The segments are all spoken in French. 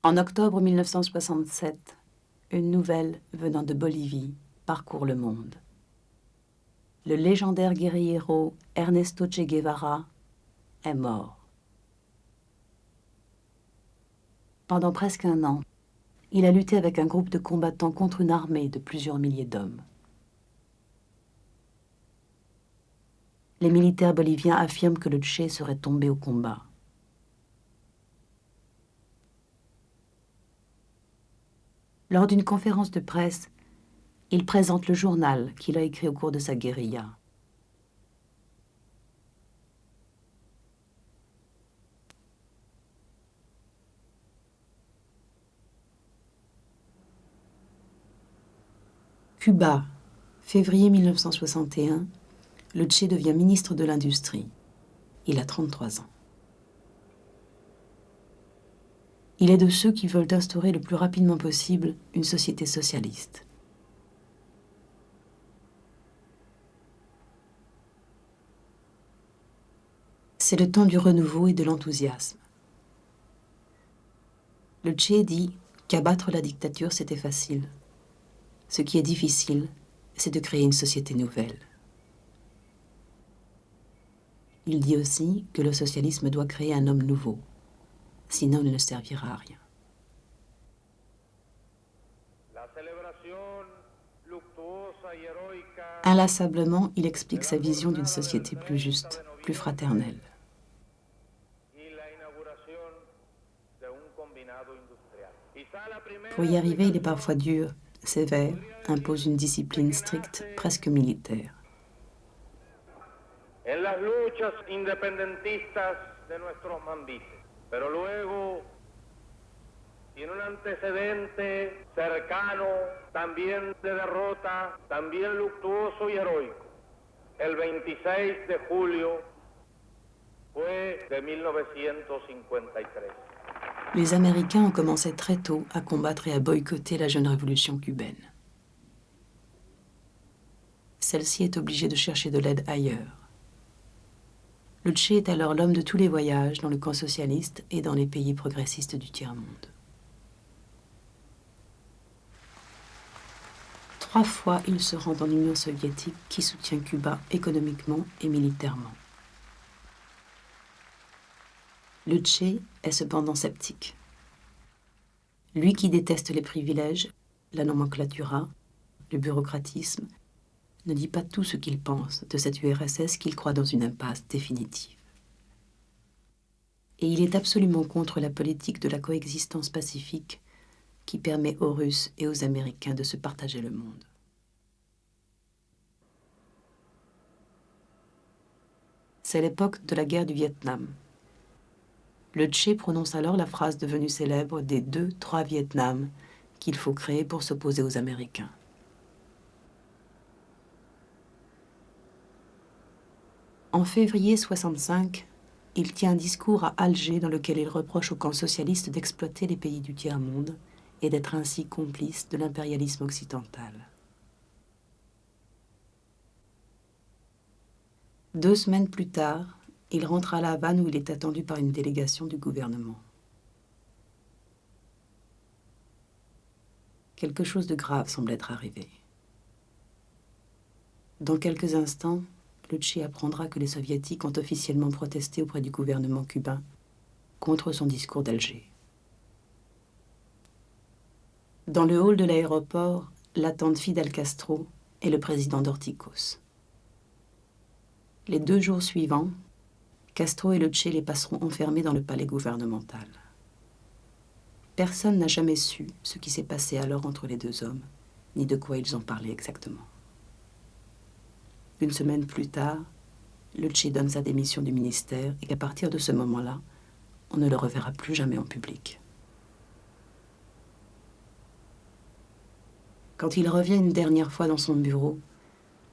En octobre 1967, une nouvelle venant de Bolivie parcourt le monde. Le légendaire guerriero Ernesto Che Guevara est mort. Pendant presque un an, il a lutté avec un groupe de combattants contre une armée de plusieurs milliers d'hommes. Les militaires boliviens affirment que le Che serait tombé au combat. Lors d'une conférence de presse, il présente le journal qu'il a écrit au cours de sa guérilla. Cuba, février 1961, le Che devient ministre de l'Industrie. Il a 33 ans. Il est de ceux qui veulent instaurer le plus rapidement possible une société socialiste. C'est le temps du renouveau et de l'enthousiasme. Le Che dit qu'abattre la dictature, c'était facile. Ce qui est difficile, c'est de créer une société nouvelle. Il dit aussi que le socialisme doit créer un homme nouveau, sinon il ne servira à rien. Inlassablement, il explique sa vision d'une société plus juste, plus fraternelle. Pour y arriver, il est parfois dur, sévère, impose une discipline stricte, presque militaire. En las luchas independentistas de nuestros mambises, pero luego tiene un antecedente cercano, también de derrota, también luctuoso y heroico. El 26 de julio fue de 1953. Les Américains ont commencé très tôt à combattre et à boycotter la jeune révolution cubaine. Celle-ci est obligée de chercher de l'aide ailleurs. Le Che est alors l'homme de tous les voyages dans le camp socialiste et dans les pays progressistes du tiers-monde. 3 fois, il se rend en Union soviétique qui soutient Cuba économiquement et militairement. Le Che est cependant sceptique. Lui qui déteste les privilèges, la nomenclatura, le bureaucratisme, ne dit pas tout ce qu'il pense de cette URSS qu'il croit dans une impasse définitive. Et il est absolument contre la politique de la coexistence pacifique qui permet aux Russes et aux Américains de se partager le monde. C'est l'époque de la guerre du Vietnam. Le Che prononce alors la phrase devenue célèbre des 2-3 Vietnam qu'il faut créer pour s'opposer aux Américains. En février 1965, il tient un discours à Alger dans lequel il reproche au camp socialiste d'exploiter les pays du tiers-monde et d'être ainsi complice de l'impérialisme occidental. 2 semaines plus tard, il rentre à La Havane où il est attendu par une délégation du gouvernement. Quelque chose de grave semble être arrivé. Dans quelques instants, le Che apprendra que les Soviétiques ont officiellement protesté auprès du gouvernement cubain contre son discours d'Alger. Dans le hall de l'aéroport, l'attendent Fidel Castro et le président Dorticos. Les 2 jours suivants, Castro et le Che les passeront enfermés dans le palais gouvernemental. Personne n'a jamais su ce qui s'est passé alors entre les 2 hommes, ni de quoi ils ont parlé exactement. 1 semaine plus tard, le Che donne sa démission du ministère et qu'à partir de ce moment-là, on ne le reverra plus jamais en public. Quand il revient une dernière fois dans son bureau,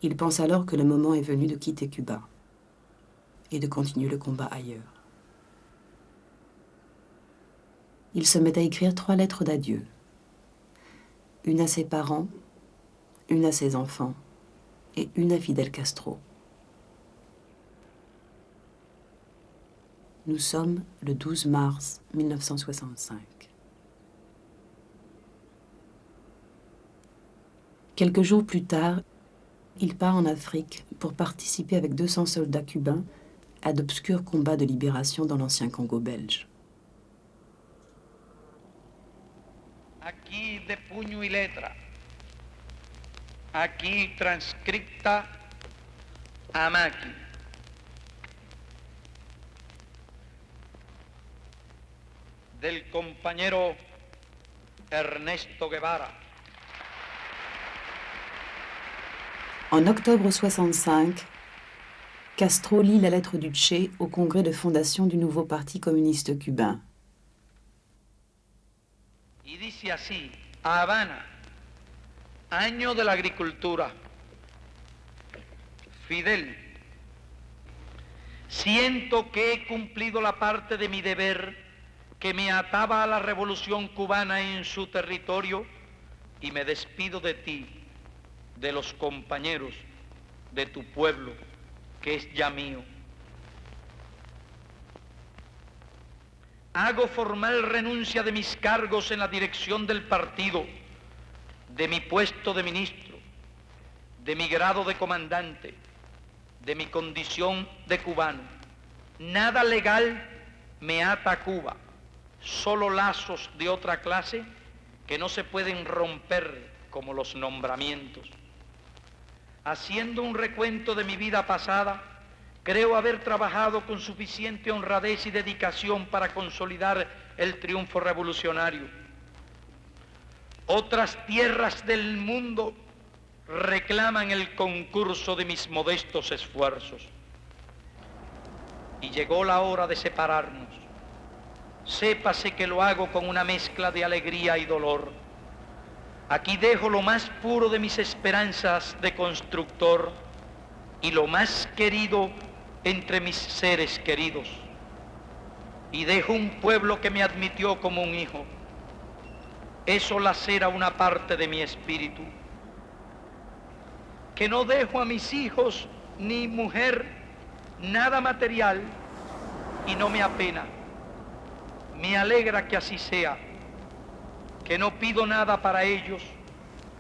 il pense alors que le moment est venu de quitter Cuba et de continuer le combat ailleurs. Il se met à écrire 3 lettres d'adieu. Une à ses parents, une à ses enfants et une à Fidel Castro. Nous sommes le 12 mars 1965. Quelques jours plus tard, il part en Afrique pour participer avec 200 soldats cubains à d'obscurs combats de libération dans l'ancien Congo belge. Aquí de puño y letra, aquí transcripta a máquina. Del compañero Ernesto Guevara. En octobre 65, Castro lit la lettre du Che au congrès de fondation du nouveau Parti communiste cubain. Y dice así: Habana, año de la agricultura. Fidel, siento que he cumplido la parte de mi deber que me ataba a la revolución cubana en su territorio y me despido de ti, de los compañeros, de tu pueblo, que es ya mío. Hago formal renuncia de mis cargos en la dirección del partido, de mi puesto de ministro, de mi grado de comandante, de mi condición de cubano. Nada legal me ata a Cuba, solo lazos de otra clase que no se pueden romper como los nombramientos. Haciendo un recuento de mi vida pasada, creo haber trabajado con suficiente honradez y dedicación para consolidar el triunfo revolucionario. Otras tierras del mundo reclaman el concurso de mis modestos esfuerzos. Y llegó la hora de separarnos. Sépase que lo hago con una mezcla de alegría y dolor. Aquí dejo lo más puro de mis esperanzas de constructor y lo más querido entre mis seres queridos. Y dejo un pueblo que me admitió como un hijo. Eso lacera una parte de mi espíritu. Que no dejo a mis hijos ni mujer nada material y no me apena. Me alegra que así sea, que no pido nada para ellos,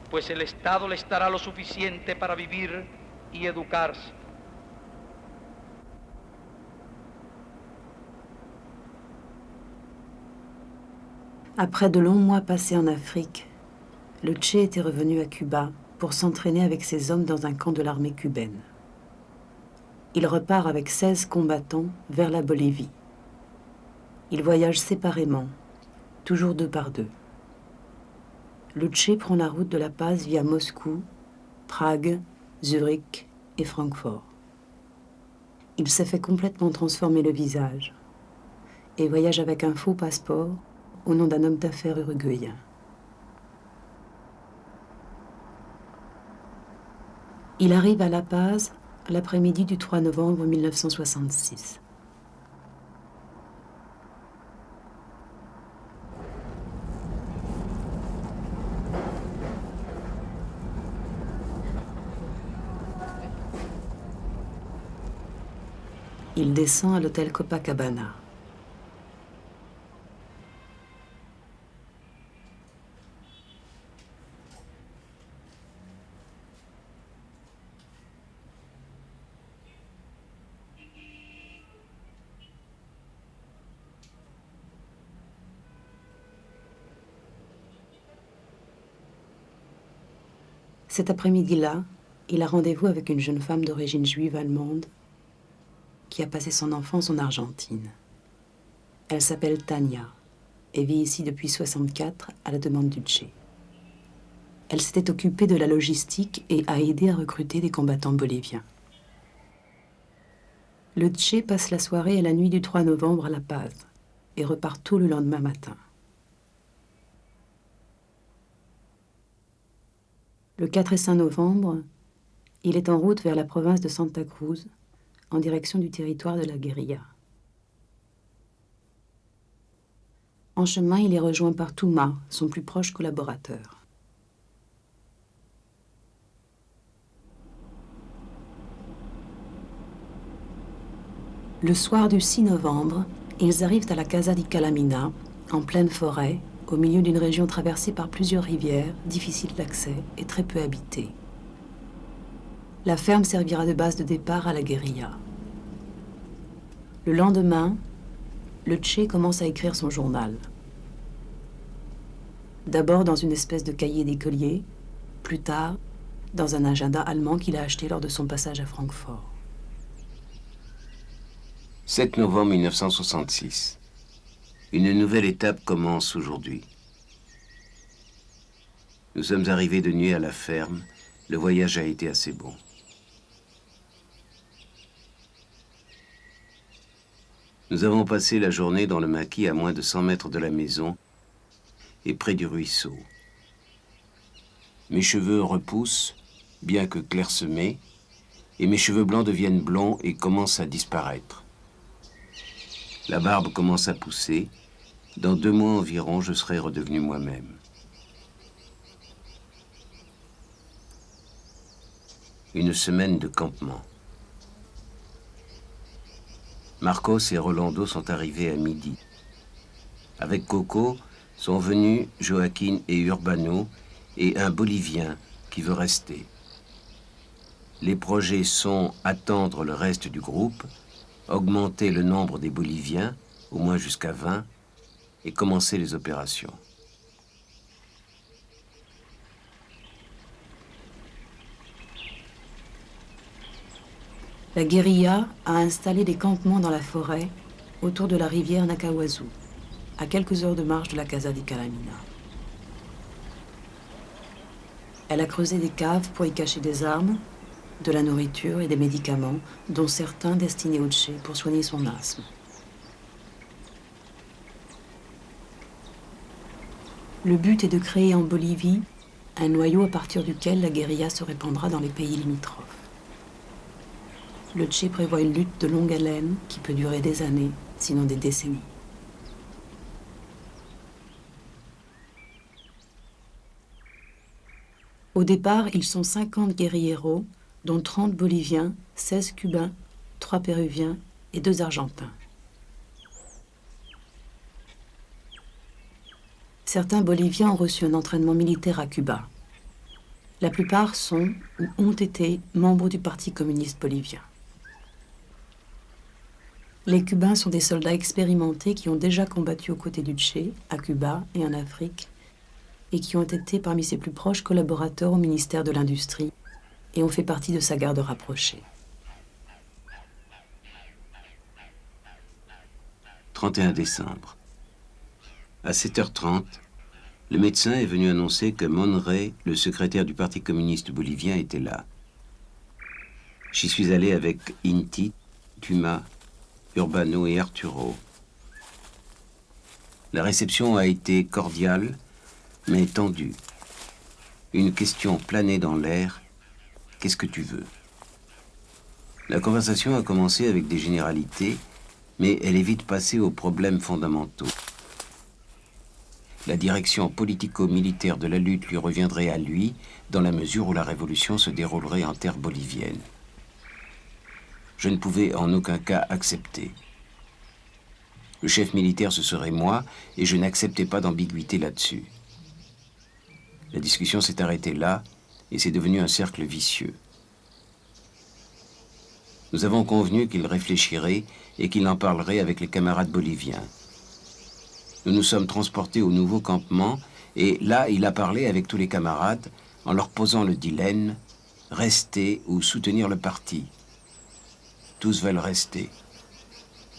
pues el Estado les dará lo suficiente para vivir y educarse. Après de longs mois passés en Afrique, le Che était revenu à Cuba pour s'entraîner avec ses hommes dans un camp de l'armée cubaine. Il repart avec 16 combattants vers la Bolivie. Ils voyagent séparément, toujours 2 par 2. Le Che prend la route de La Paz via Moscou, Prague, Zurich et Francfort. Il s'est fait complètement transformer le visage et voyage avec un faux passeport au nom d'un homme d'affaires uruguayen. Il arrive à La Paz l'après-midi du 3 novembre 1966. Il descend à l'hôtel Copacabana. Cet après-midi-là, il a rendez-vous avec une jeune femme d'origine juive allemande qui a passé son enfance en Argentine. Elle s'appelle Tania et vit ici depuis 1964 à la demande du Che. Elle s'était occupée de la logistique et a aidé à recruter des combattants boliviens. Le Che passe la soirée et la nuit du 3 novembre à La Paz et repart tôt le lendemain matin. Le 4 et 5 novembre, il est en route vers la province de Santa Cruz, en direction du territoire de la guérilla. En chemin, il est rejoint par Touma, son plus proche collaborateur. Le soir du 6 novembre, ils arrivent à la Casa di Calamina, en pleine forêt, au milieu d'une région traversée par plusieurs rivières, difficile d'accès et très peu habitée. La ferme servira de base de départ à la guérilla. Le lendemain, le Che commence à écrire son journal. D'abord dans une espèce de cahier d'écolier, plus tard dans un agenda allemand qu'il a acheté lors de son passage à Francfort. 7 novembre 1966. Une nouvelle étape commence aujourd'hui. Nous sommes arrivés de nuit à la ferme. Le voyage a été assez bon. Nous avons passé la journée dans le maquis à moins de 100 mètres de la maison et près du ruisseau. Mes cheveux repoussent, bien que clairsemés, et mes cheveux blancs deviennent blonds et commencent à disparaître. La barbe commence à pousser. Dans 2 mois environ, je serai redevenu moi-même. Une semaine de campement. Marcos et Rolando sont arrivés à midi. Avec Coco sont venus Joaquín et Urbano et un Bolivien qui veut rester. Les projets sont attendre le reste du groupe, augmenter le nombre des Boliviens, au moins jusqu'à 20, et commencer les opérations. La guérilla a installé des campements dans la forêt autour de la rivière Nakahuazú, à quelques heures de marche de la Casa de Calamina. Elle a creusé des caves pour y cacher des armes, de la nourriture et des médicaments, dont certains destinés au Che pour soigner son asthme. Le but est de créer en Bolivie un noyau à partir duquel la guérilla se répandra dans les pays limitrophes. Le Che prévoit une lutte de longue haleine qui peut durer des années, sinon des décennies. Au départ, ils sont 50 guérilleros, dont 30 Boliviens, 16 Cubains, 3 Péruviens et 2 Argentins. Certains Boliviens ont reçu un entraînement militaire à Cuba. La plupart sont ou ont été membres du Parti communiste bolivien. Les Cubains sont des soldats expérimentés qui ont déjà combattu aux côtés du Che, à Cuba et en Afrique, et qui ont été parmi ses plus proches collaborateurs au ministère de l'Industrie et ont fait partie de sa garde rapprochée. 31 décembre. À 7h30, le médecin est venu annoncer que Monray, le secrétaire du Parti communiste bolivien, était là. J'y suis allé avec Inti, Tuma, Urbano et Arturo. La réception a été cordiale, mais tendue. Une question planait dans l'air. Qu'est-ce que tu veux? La conversation a commencé avec des généralités, mais elle est vite passée aux problèmes fondamentaux. La direction politico-militaire de la lutte lui reviendrait à lui, dans la mesure où la révolution se déroulerait en terre bolivienne. Je ne pouvais en aucun cas accepter. Le chef militaire, ce serait moi, et je n'acceptais pas d'ambiguïté là-dessus. La discussion s'est arrêtée là, et c'est devenu un cercle vicieux. Nous avons convenu qu'il réfléchirait et qu'il en parlerait avec les camarades boliviens. Nous nous sommes transportés au nouveau campement, et là, il a parlé avec tous les camarades en leur posant le dilemme « rester ou soutenir le parti ». Tous veulent rester,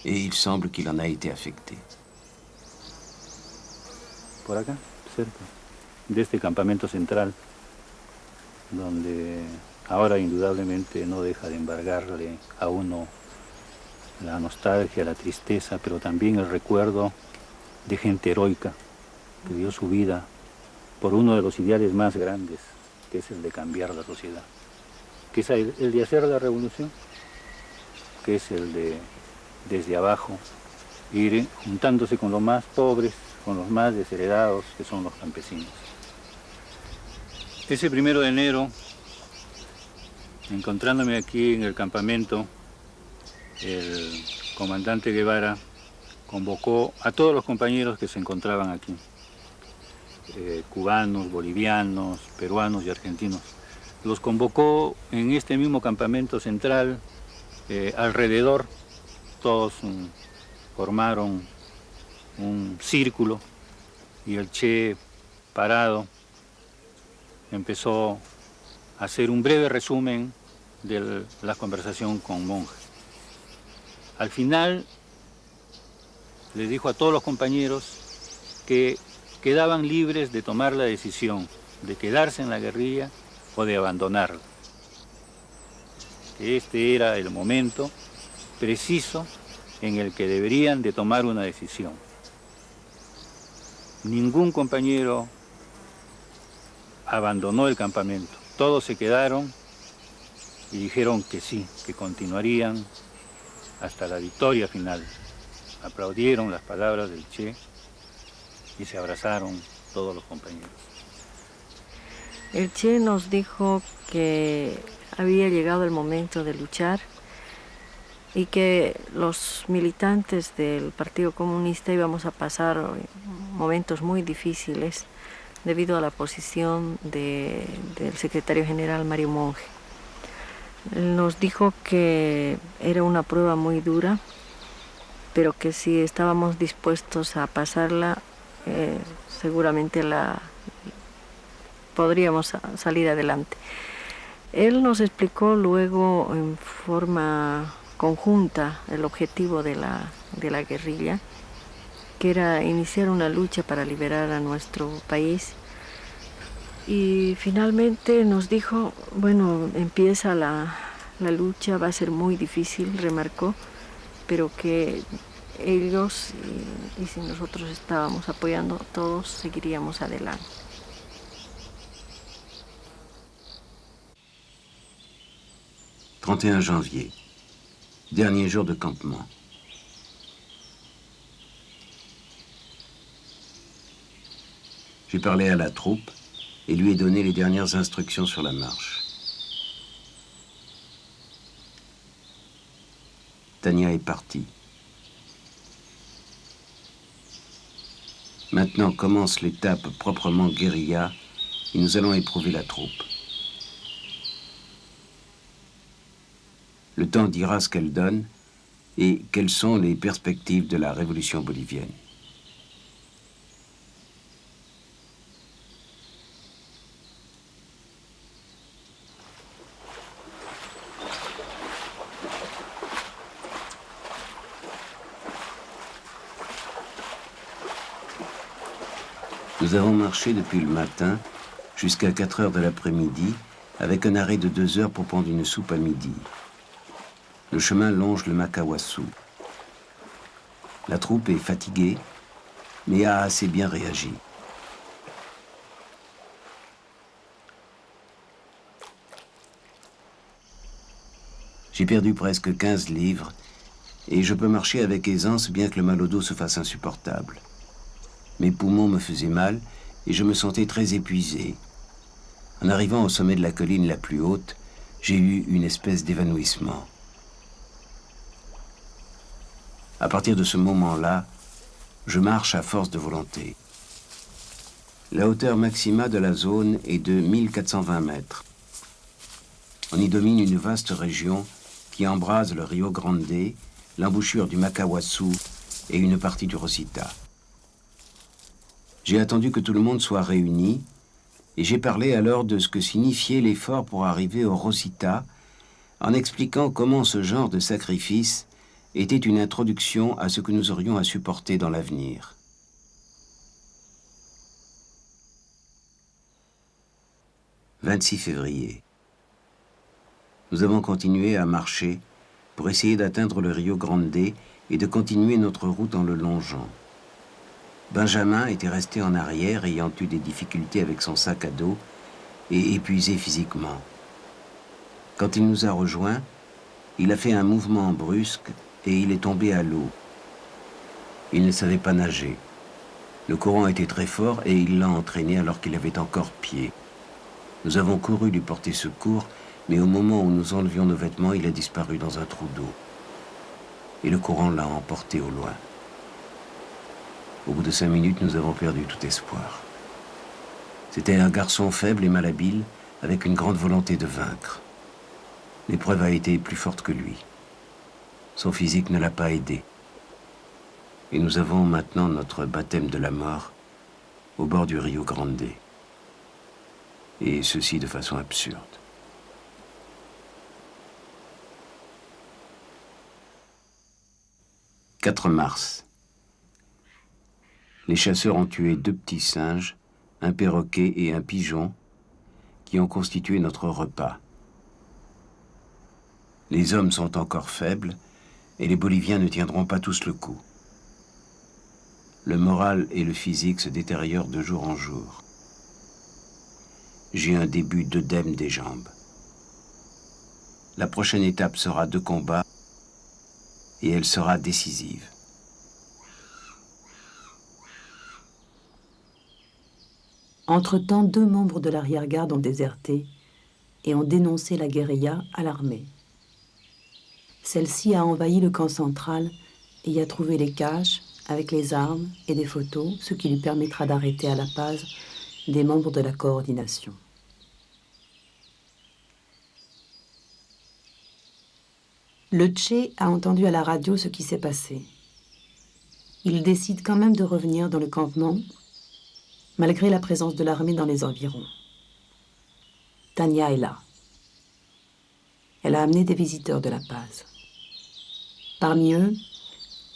et il semble qu'il en a été affecté. Por acá, cerca, de este campamento central, donde ahora indudablemente no deja de embargarle a uno la nostalgia, la tristeza, pero también el recuerdo de gente heroica que dio su vida por uno de los ideales más grandes, que es el de cambiar la sociedad, que es el de hacer la revolución, que es el de, desde abajo, ir juntándose con los más pobres, con los más desheredados, que son los campesinos. Ese 1 de enero, encontrándome aquí en el campamento, el comandante Guevara convocó a todos los compañeros que se encontraban aquí cubanos, bolivianos, peruanos y argentinos. Los convocó en este mismo campamento central, alrededor, todos formaron un círculo y el Che, parado, empezó a hacer un breve resumen de la conversación con Monge. Al final les dijo a todos los compañeros que quedaban libres de tomar la decisión de quedarse en la guerrilla o de abandonarla. Que este era el momento preciso en el que deberían de tomar una decisión. Ningún compañero abandonó el campamento. Todos se quedaron y dijeron que sí, que continuarían hasta la victoria final. Aplaudieron las palabras del Che y se abrazaron todos los compañeros. El Che nos dijo que había llegado el momento de luchar y que los militantes del Partido Comunista íbamos a pasar momentos muy difíciles debido a la posición del secretario general Mario Monge. Él nos dijo que era una prueba muy dura, pero que si estábamos dispuestos a pasarla, seguramente podríamos salir adelante. Él nos explicó luego en forma conjunta el objetivo de la guerrilla, que era iniciar una lucha para liberar a nuestro país. Y finalmente nos dijo, bueno, empieza la lucha, va a ser muy difícil, remarcó, pero que ellos y si nosotros estábamos apoyando, todos seguiríamos adelante. « 31 janvier, dernier jour de campement. J'ai parlé à la troupe et lui ai donné les dernières instructions sur la marche. Tania est partie. Maintenant commence l'étape proprement guérilla et nous allons éprouver la troupe. Le temps dira ce qu'elle donne et quelles sont les perspectives de la révolution bolivienne. Nous avons marché depuis le matin jusqu'à 4 heures de l'après-midi avec un arrêt de 2 heures pour prendre une soupe à midi. Le chemin longe le Makawasu. La troupe est fatiguée, mais a assez bien réagi. J'ai perdu presque 15 livres et je peux marcher avec aisance bien que le mal au dos se fasse insupportable. Mes poumons me faisaient mal et je me sentais très épuisé. En arrivant au sommet de la colline la plus haute, j'ai eu une espèce d'évanouissement. À partir de ce moment-là, je marche à force de volonté. La hauteur maxima de la zone est de 1420 mètres. On y domine une vaste région qui embrase le Rio Grande, l'embouchure du Makawasu et une partie du Rosita. J'ai attendu que tout le monde soit réuni et j'ai parlé alors de ce que signifiait l'effort pour arriver au Rosita en expliquant comment ce genre de sacrifice était une introduction à ce que nous aurions à supporter dans l'avenir. « 26 février. Nous avons continué à marcher pour essayer d'atteindre le Rio Grande et de continuer notre route en le longeant. Benjamin était resté en arrière, ayant eu des difficultés avec son sac à dos et épuisé physiquement. Quand il nous a rejoints, il a fait un mouvement brusque et il est tombé à l'eau. Il ne savait pas nager. Le courant était très fort et il l'a entraîné alors qu'il avait encore pied. Nous avons couru lui porter secours, mais au moment où nous enlevions nos vêtements, il a disparu dans un trou d'eau. Et le courant l'a emporté au loin. Au bout de 5 minutes, nous avons perdu tout espoir. C'était un garçon faible et malhabile, avec une grande volonté de vaincre. L'épreuve a été plus forte que lui. Son physique ne l'a pas aidé. Et nous avons maintenant notre baptême de la mort au bord du Rio Grande. Et ceci de façon absurde. « 4 mars. Les chasseurs ont tué 2 petits singes, un perroquet et un pigeon, qui ont constitué notre repas. Les hommes sont encore faibles, et les Boliviens ne tiendront pas tous le coup. Le moral et le physique se détériorent de jour en jour. J'ai un début d'œdème des jambes. La prochaine étape sera 2 combats, et elle sera décisive. Entre-temps, 2 membres de l'arrière-garde ont déserté et ont dénoncé la guérilla à l'armée. Celle-ci a envahi le camp central et y a trouvé les caches avec les armes et des photos, ce qui lui permettra d'arrêter à La Paz des membres de la coordination. Le Che a entendu à la radio ce qui s'est passé. Il décide quand même de revenir dans le campement, malgré la présence de l'armée dans les environs. Tania est là. Elle a amené des visiteurs de La Paz. Parmi eux,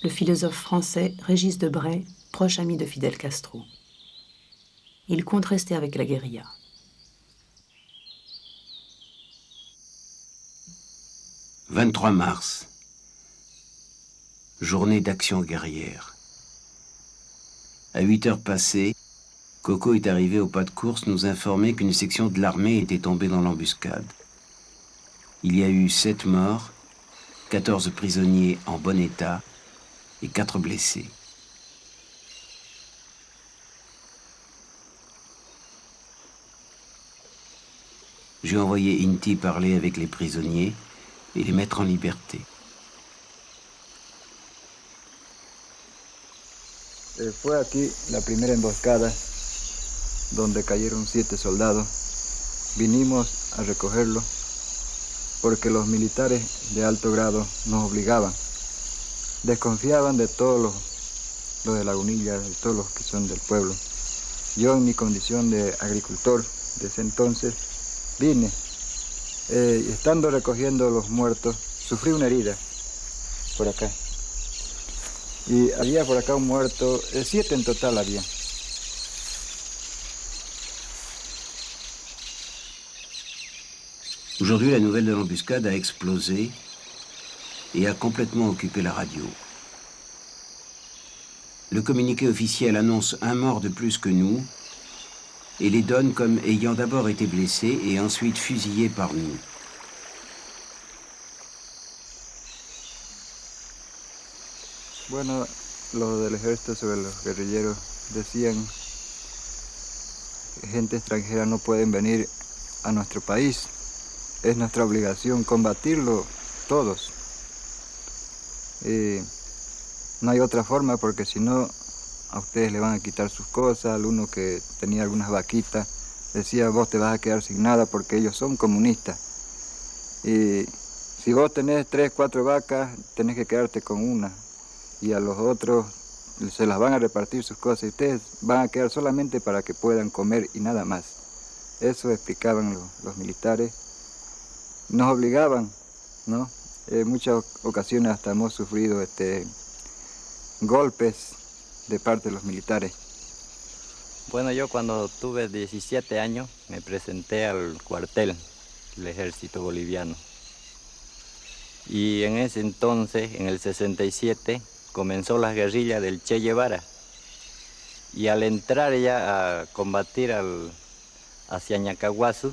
le philosophe français Régis Debray, proche ami de Fidel Castro. Il compte rester avec la guérilla. « 23 mars. Journée d'action guerrière. À 8 heures passées, Coco est arrivé au pas de course nous informer qu'une section de l'armée était tombée dans l'embuscade. Il y a eu 7 morts, 14 prisonniers en bon état et 4 blessés. J'ai envoyé Inti parler avec les prisonniers et les mettre en liberté. Fue aquí la primera emboscada donde cayeron 7 soldados. Vinimos a recogerlos porque los militares de alto grado nos obligaban. Desconfiaban de todos los de Lagunilla, de todos los que son del pueblo. Yo en mi condición de agricultor de ese entonces vine. Estando recogiendo los muertos, sufrí una herida por acá. Y había por acá un muerto, 7 en total había. Aujourd'hui, la nouvelle de l'embuscade a explosé et a complètement occupé la radio. Le communiqué officiel annonce un mort de plus que nous et les donne comme ayant d'abord été blessés et ensuite fusillés par nous. Bueno, los del ejército sobre los guerrilleros decían que gente extranjera no pueden venir a nuestro país. Es nuestra obligación combatirlo todos. No hay otra forma porque si no a ustedes le van a quitar sus cosas. Al uno que tenía algunas vaquitas decía vos te vas a quedar sin nada porque ellos son comunistas. Y si vos tenés 3, 4 vacas tenés que quedarte con una. Y a los otros se las van a repartir sus cosas y ustedes van a quedar solamente para que puedan comer y nada más. Eso explicaban los militares. Nos obligaban, ¿no? En muchas ocasiones hasta hemos sufrido golpes de parte de los militares. Bueno, yo cuando tuve 17 años me presenté al cuartel del ejército boliviano. Y en ese entonces, en el 67, comenzó la guerrilla del Che Guevara. Y al entrar ya a combatir hacia Ñacahuazú,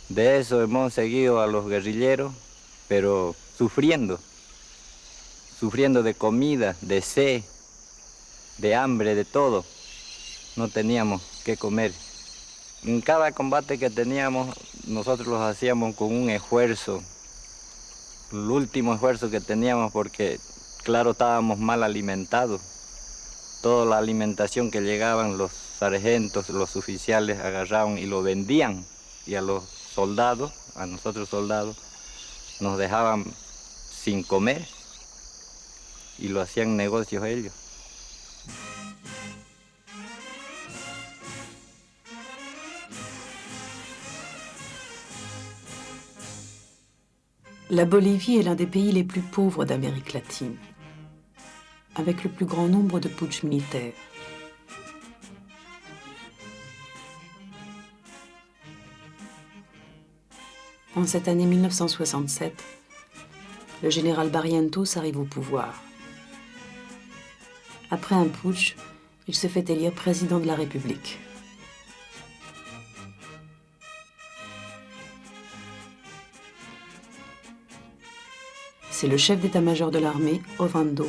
de eso hemos seguido a los guerrilleros, pero sufriendo de comida, de sed, de hambre, de todo. No teníamos qué comer. En cada combate que teníamos, nosotros los hacíamos con un esfuerzo, el último esfuerzo que teníamos porque, claro, estábamos mal alimentados. Toda la alimentación que llegaban los sargentos, los oficiales agarraban y lo vendían, y a los soldados, a nosotros soldados, nos dejaban sin comer y lo hacían negocios ellos. La Bolivie est l'un des pays les plus pauvres d'Amérique latine, avec le plus grand nombre de putschs militaires. En cette année 1967, le général Barrientos arrive au pouvoir. Après un putsch, il se fait élire président de la République. C'est le chef d'état-major de l'armée, Ovando,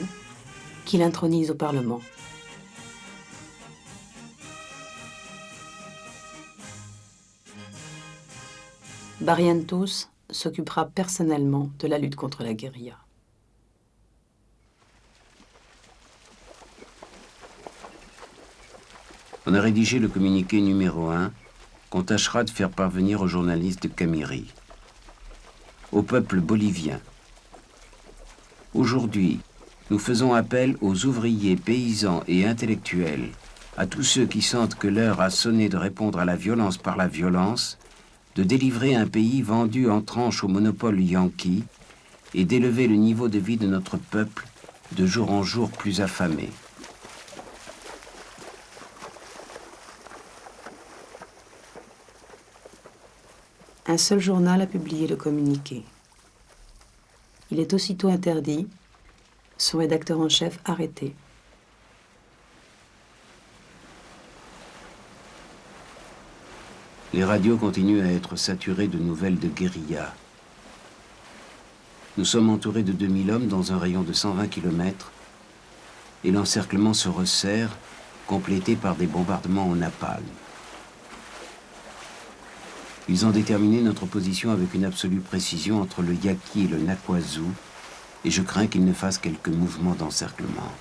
qui l'intronise au Parlement. Barrientos s'occupera personnellement de la lutte contre la guérilla. On a rédigé le communiqué numéro 1 qu'on tâchera de faire parvenir aux journalistes de Camiri. Au peuple bolivien. Aujourd'hui, nous faisons appel aux ouvriers, paysans et intellectuels, à tous ceux qui sentent que l'heure a sonné de répondre à la violence par la violence, de délivrer un pays vendu en tranches au monopole yankee et d'élever le niveau de vie de notre peuple de jour en jour plus affamé. Un seul journal a publié le communiqué. Il est aussitôt interdit, son rédacteur en chef arrêté. Les radios continuent à être saturées de nouvelles de guérilla. Nous sommes entourés de 2000 hommes dans un rayon de 120 km et l'encerclement se resserre, complété par des bombardements au napalm. Ils ont déterminé notre position avec une absolue précision entre le Yaqui et le Nakwazu, et je crains qu'ils ne fassent quelques mouvements d'encerclement.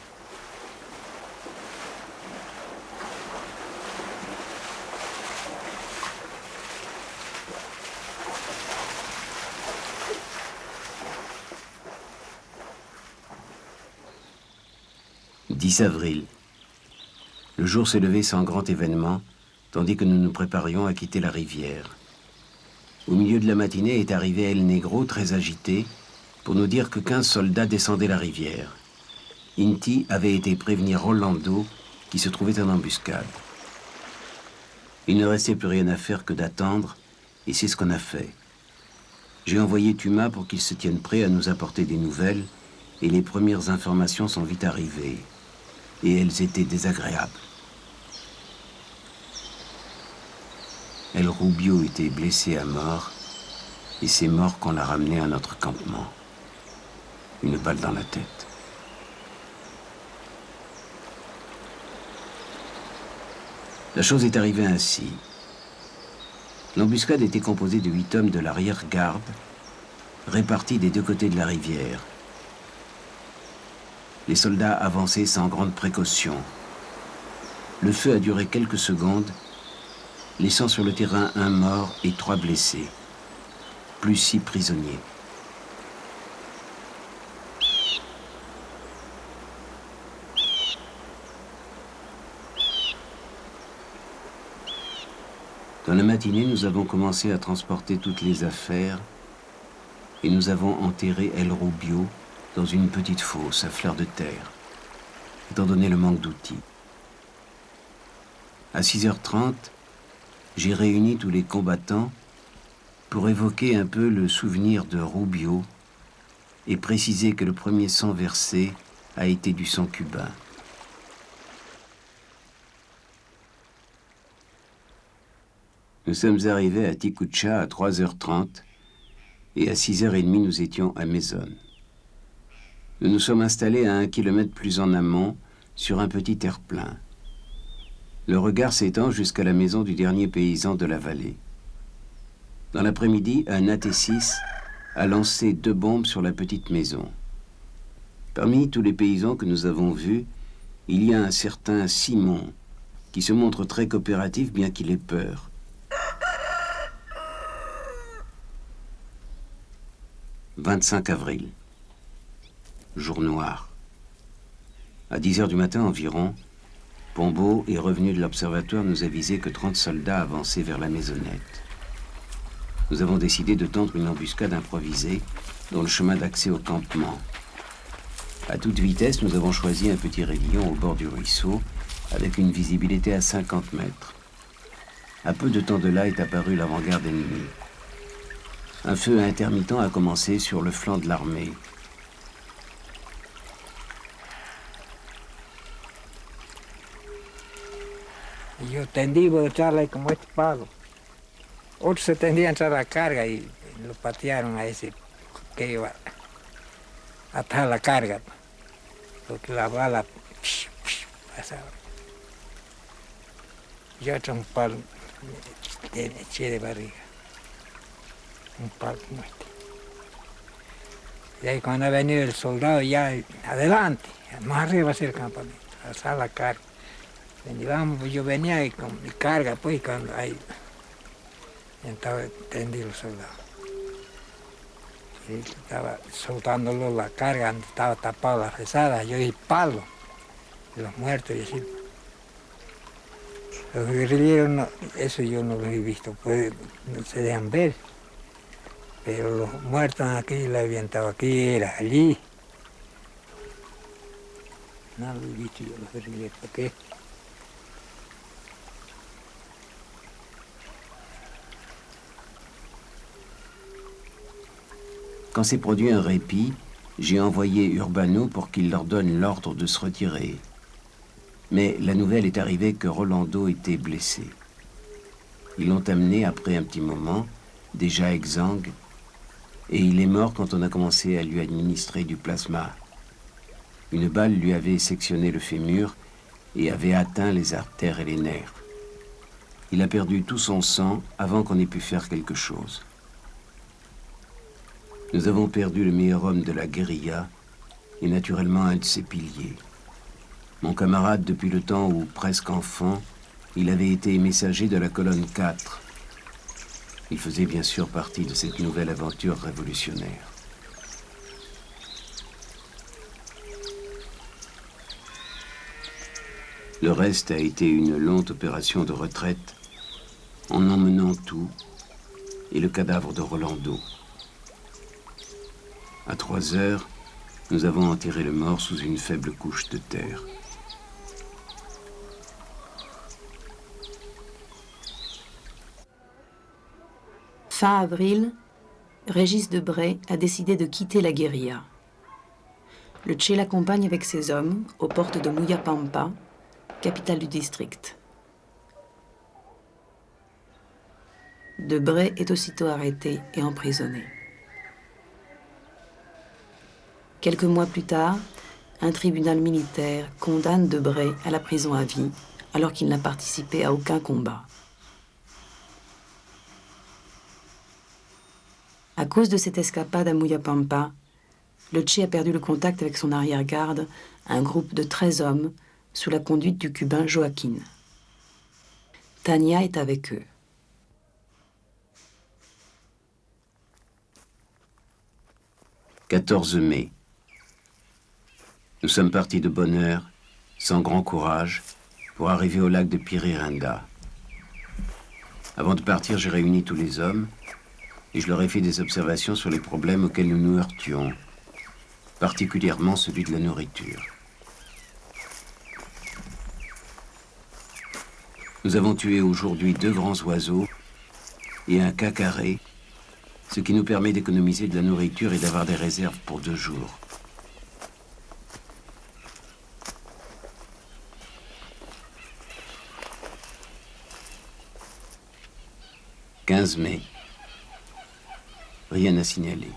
« 10 avril. Le jour s'est levé sans grand événement, tandis que nous nous préparions à quitter la rivière. Au milieu de la matinée est arrivé El Negro, très agité, pour nous dire que 15 soldats descendaient la rivière. Inti avait été prévenir Rolando, qui se trouvait en embuscade. Il ne restait plus rien à faire que d'attendre, et c'est ce qu'on a fait. J'ai envoyé Tuma pour qu'il se tienne prêt à nous apporter des nouvelles, et les premières informations sont vite arrivées. Et elles étaient désagréables. El Rubio était blessé à mort, et c'est mort qu'on l'a ramené à notre campement. Une balle dans la tête. La chose est arrivée ainsi. L'embuscade était composée de 8 hommes de l'arrière-garde, répartis des deux côtés de la rivière. Les soldats avançaient sans grande précaution. Le feu a duré quelques secondes, laissant sur le terrain un mort et 3 blessés, plus 6 prisonniers. Dans la matinée, nous avons commencé à transporter toutes les affaires et nous avons enterré El Rubio dans une petite fosse à fleur de terre, étant donné le manque d'outils. À 6h30, j'ai réuni tous les combattants pour évoquer un peu le souvenir de Rubio et préciser que le premier sang versé a été du sang cubain. Nous sommes arrivés à Ticucha à 3h30 et à 6h30 nous étions à Maison. Nous nous sommes installés à 1 kilomètre plus en amont sur un petit terre-plein. Le regard s'étend jusqu'à la maison du dernier paysan de la vallée. Dans l'après-midi, un AT-6 a lancé 2 bombes sur la petite maison. Parmi tous les paysans que nous avons vus, il y a un certain Simon, qui se montre très coopératif bien qu'il ait peur. « 25 avril. Jour noir. À 10 heures du matin environ, Pombo est revenu de l'observatoire nous aviser que 30 soldats avançaient vers la maisonnette. Nous avons décidé de tendre une embuscade improvisée dans le chemin d'accès au campement. À toute vitesse, nous avons choisi un petit raidillon au bord du ruisseau, avec une visibilité à 50 mètres. À peu de temps de là est apparue l'avant-garde ennemie. Un feu intermittent a commencé sur le flanc de l'armée. Yo tendí a echarle como este palo. Otros se tendían a echar la carga y lo patearon a ese que iba atrás la carga, porque la bala pasaba. Yo eché un palo, eché de barriga, un palo como este. Y ahí cuando ha venido el soldado ya adelante, más arriba hacia el campamento, alzar la carga. Vamos, yo venía ahí con mi carga, pues cuando ahí estaba tendido el soldado. Y estaba soltándolo la carga, estaba tapado la rezada, yo el palo, de los muertos y así. Los guerrilleros, no, eso yo no los he visto, pues no se dejan ver. Pero los muertos aquí, la habían estado aquí, era allí. No lo he visto yo, los guerrilleros, ¿por qué? Quand s'est produit un répit, j'ai envoyé Urbano pour qu'il leur donne l'ordre de se retirer. Mais la nouvelle est arrivée que Rolando était blessé. Ils l'ont amené après un petit moment, déjà exsangue, et il est mort quand on a commencé à lui administrer du plasma. Une balle lui avait sectionné le fémur et avait atteint les artères et les nerfs. Il a perdu tout son sang avant qu'on ait pu faire quelque chose. Nous avons perdu le meilleur homme de la guérilla et naturellement un de ses piliers. Mon camarade, depuis le temps où, presque enfant, il avait été messager de la colonne 4. Il faisait bien sûr partie de cette nouvelle aventure révolutionnaire. Le reste a été une lente opération de retraite en emmenant tout et le cadavre de Rolando. À 3 heures, nous avons enterré le mort sous une faible couche de terre. Fin avril, Régis Debray a décidé de quitter la guérilla. Le Che l'accompagne avec ses hommes aux portes de Muyapampa, capitale du district. Debray est aussitôt arrêté et emprisonné. Quelques mois plus tard, un tribunal militaire condamne Debray à la prison à vie alors qu'il n'a participé à aucun combat. À cause de cette escapade à Muyapampa, le Che a perdu le contact avec son arrière-garde, un groupe de 13 hommes sous la conduite du Cubain Joaquin. Tania est avec eux. « 14 mai. Nous sommes partis de bonne heure, sans grand courage, pour arriver au lac de Pirirenda. Avant de partir, j'ai réuni tous les hommes et je leur ai fait des observations sur les problèmes auxquels nous nous heurtions, particulièrement celui de la nourriture. Nous avons tué aujourd'hui 2 grands oiseaux et un cacaré, ce qui nous permet d'économiser de la nourriture et d'avoir des réserves pour 2 jours. « 15 mai. Rien à signaler.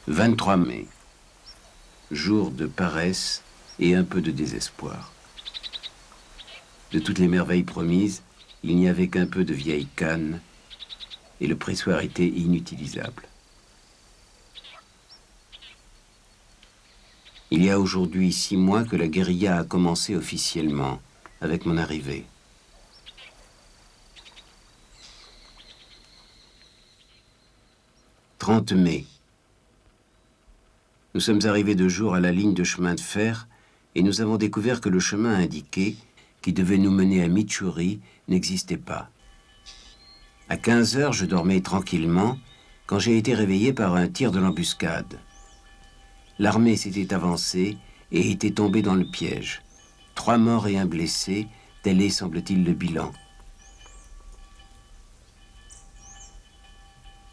« 23 mai. Jour de paresse et un peu de désespoir. De toutes les merveilles promises, il n'y avait qu'un peu de vieille canne et le pressoir était inutilisable. Il y a aujourd'hui 6 mois que la guérilla a commencé officiellement, avec mon arrivée. « 30 mai. Nous sommes arrivés de jour à la ligne de chemin de fer et nous avons découvert que le chemin indiqué, qui devait nous mener à Mitchouri, n'existait pas. À 15 heures, je dormais tranquillement quand j'ai été réveillé par un tir de l'embuscade. L'armée s'était avancée et était tombée dans le piège. 3 morts et 1 blessé, tel est, semble-t-il, le bilan.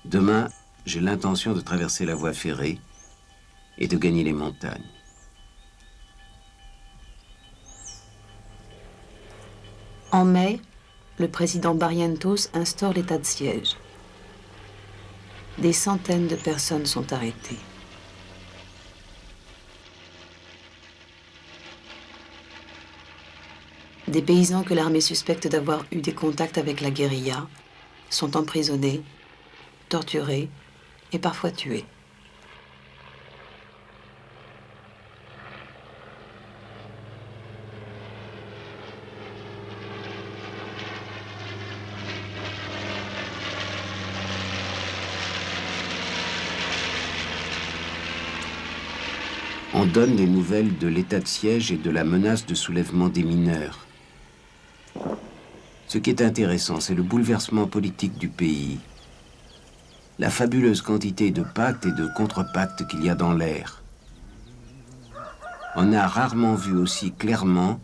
Demain, j'ai l'intention de traverser la voie ferrée et de gagner les montagnes. En mai, le président Barrientos instaure l'état de siège. Des centaines de personnes sont arrêtées. Des paysans que l'armée suspecte d'avoir eu des contacts avec la guérilla sont emprisonnés, torturés et parfois tués. On donne les nouvelles de l'état de siège et de la menace de soulèvement des mineurs. Ce qui est intéressant, c'est le bouleversement politique du pays. La fabuleuse quantité de pactes et de contre-pactes qu'il y a dans l'air. On a rarement vu aussi clairement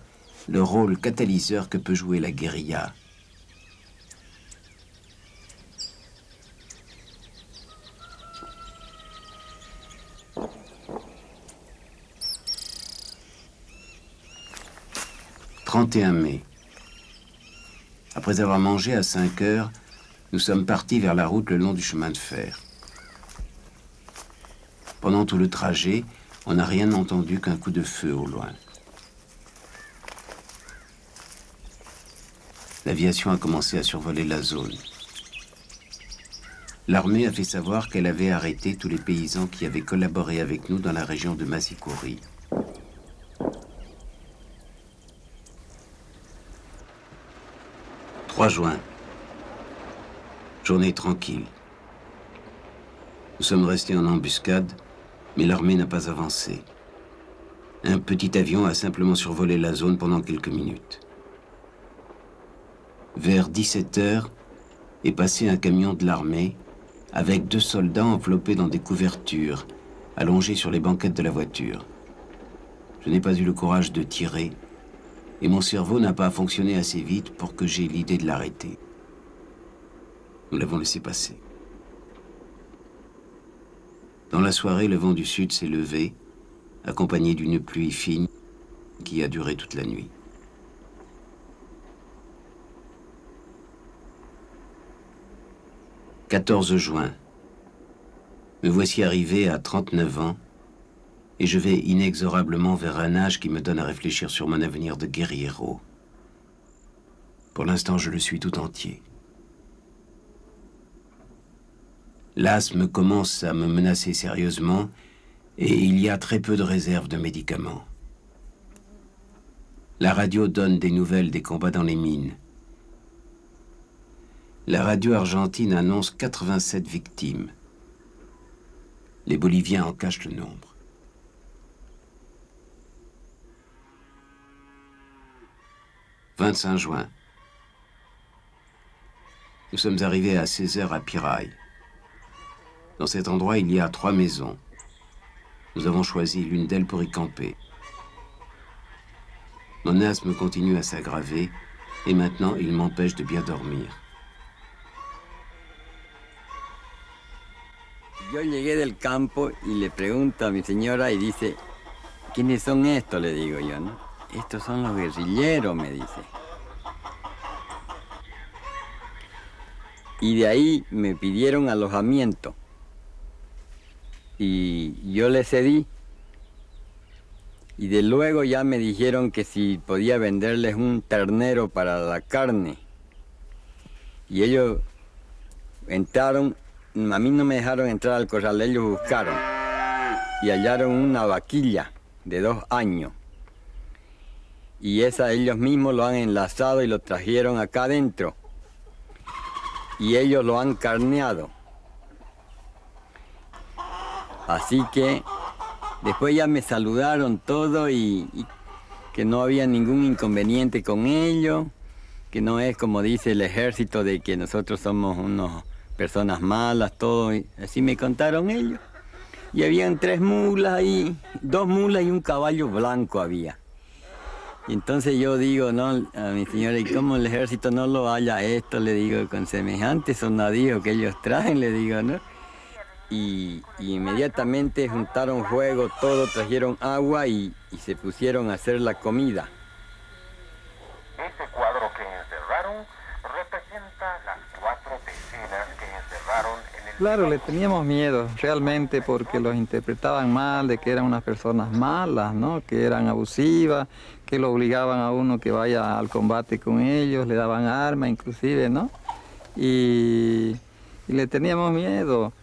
le rôle catalyseur que peut jouer la guérilla. « 31 mai. Après avoir mangé à 5 heures, nous sommes partis vers la route le long du chemin de fer. Pendant tout le trajet, on n'a rien entendu qu'un coup de feu au loin. L'aviation a commencé à survoler la zone. L'armée a fait savoir qu'elle avait arrêté tous les paysans qui avaient collaboré avec nous dans la région de Mazikuri. « 3 juin. Journée tranquille. Nous sommes restés en embuscade, mais l'armée n'a pas avancé. Un petit avion a simplement survolé la zone pendant quelques minutes. Vers 17 heures est passé un camion de l'armée avec 2 soldats enveloppés dans des couvertures, allongés sur les banquettes de la voiture. Je n'ai pas eu le courage de tirer, et mon cerveau n'a pas fonctionné assez vite pour que j'aie l'idée de l'arrêter. Nous l'avons laissé passer. Dans la soirée, le vent du sud s'est levé, accompagné d'une pluie fine qui a duré toute la nuit. « 14 juin. Me voici arrivé à 39 ans et je vais inexorablement vers un âge qui me donne à réfléchir sur mon avenir de guerriero. Pour l'instant, je le suis tout entier. L'asthme commence à me menacer sérieusement et il y a très peu de réserve de médicaments. La radio donne des nouvelles des combats dans les mines. La radio argentine annonce 87 victimes. Les Boliviens en cachent le nombre. 25 juin. Nous sommes arrivés à 16 heures à Piraille. Dans cet endroit, il y a 3 maisons. Nous avons choisi l'une d'elles pour y camper. Mon asthme continue à s'aggraver et maintenant il m'empêche de bien dormir. Yo llegué del campo y le pregunto a mi señora y dice, ¿quiénes son estos? Le digo yo, ¿no? Estos son los guerrilleros, me dice. Y de ahí me pidieron alojamiento. Y yo le cedí. Y de luego ya me dijeron que si podía venderles un ternero para la carne. Y ellos entraron, a mí no me dejaron entrar al corral, ellos buscaron. Y hallaron una vaquilla de 2 años. Y ellos mismos lo han enlazado y lo trajeron acá adentro. Y ellos lo han carneado. Así que después ya me saludaron todo y que no había ningún inconveniente con ellos, que no es como dice el ejército de que nosotros somos unas personas malas, todo. Así me contaron ellos. Y habían 3 mulas ahí, 2 mulas y un caballo blanco había. Y entonces yo digo, no, a mi señora, ¿y cómo el ejército no lo haya esto? Le digo, con semejante sonadío que ellos traen, le digo, ¿no? Y inmediatamente juntaron fuego, todo, trajeron agua y se pusieron a hacer la comida. Este cuadro que encerraron representa las 4 decenas que encerraron en el... Claro, le teníamos miedo realmente porque los interpretaban mal, de que eran unas personas malas, ¿no? Que eran abusivas, que lo obligaban a uno que vaya al combate con ellos, le daban armas inclusive, ¿no? Y le teníamos miedo,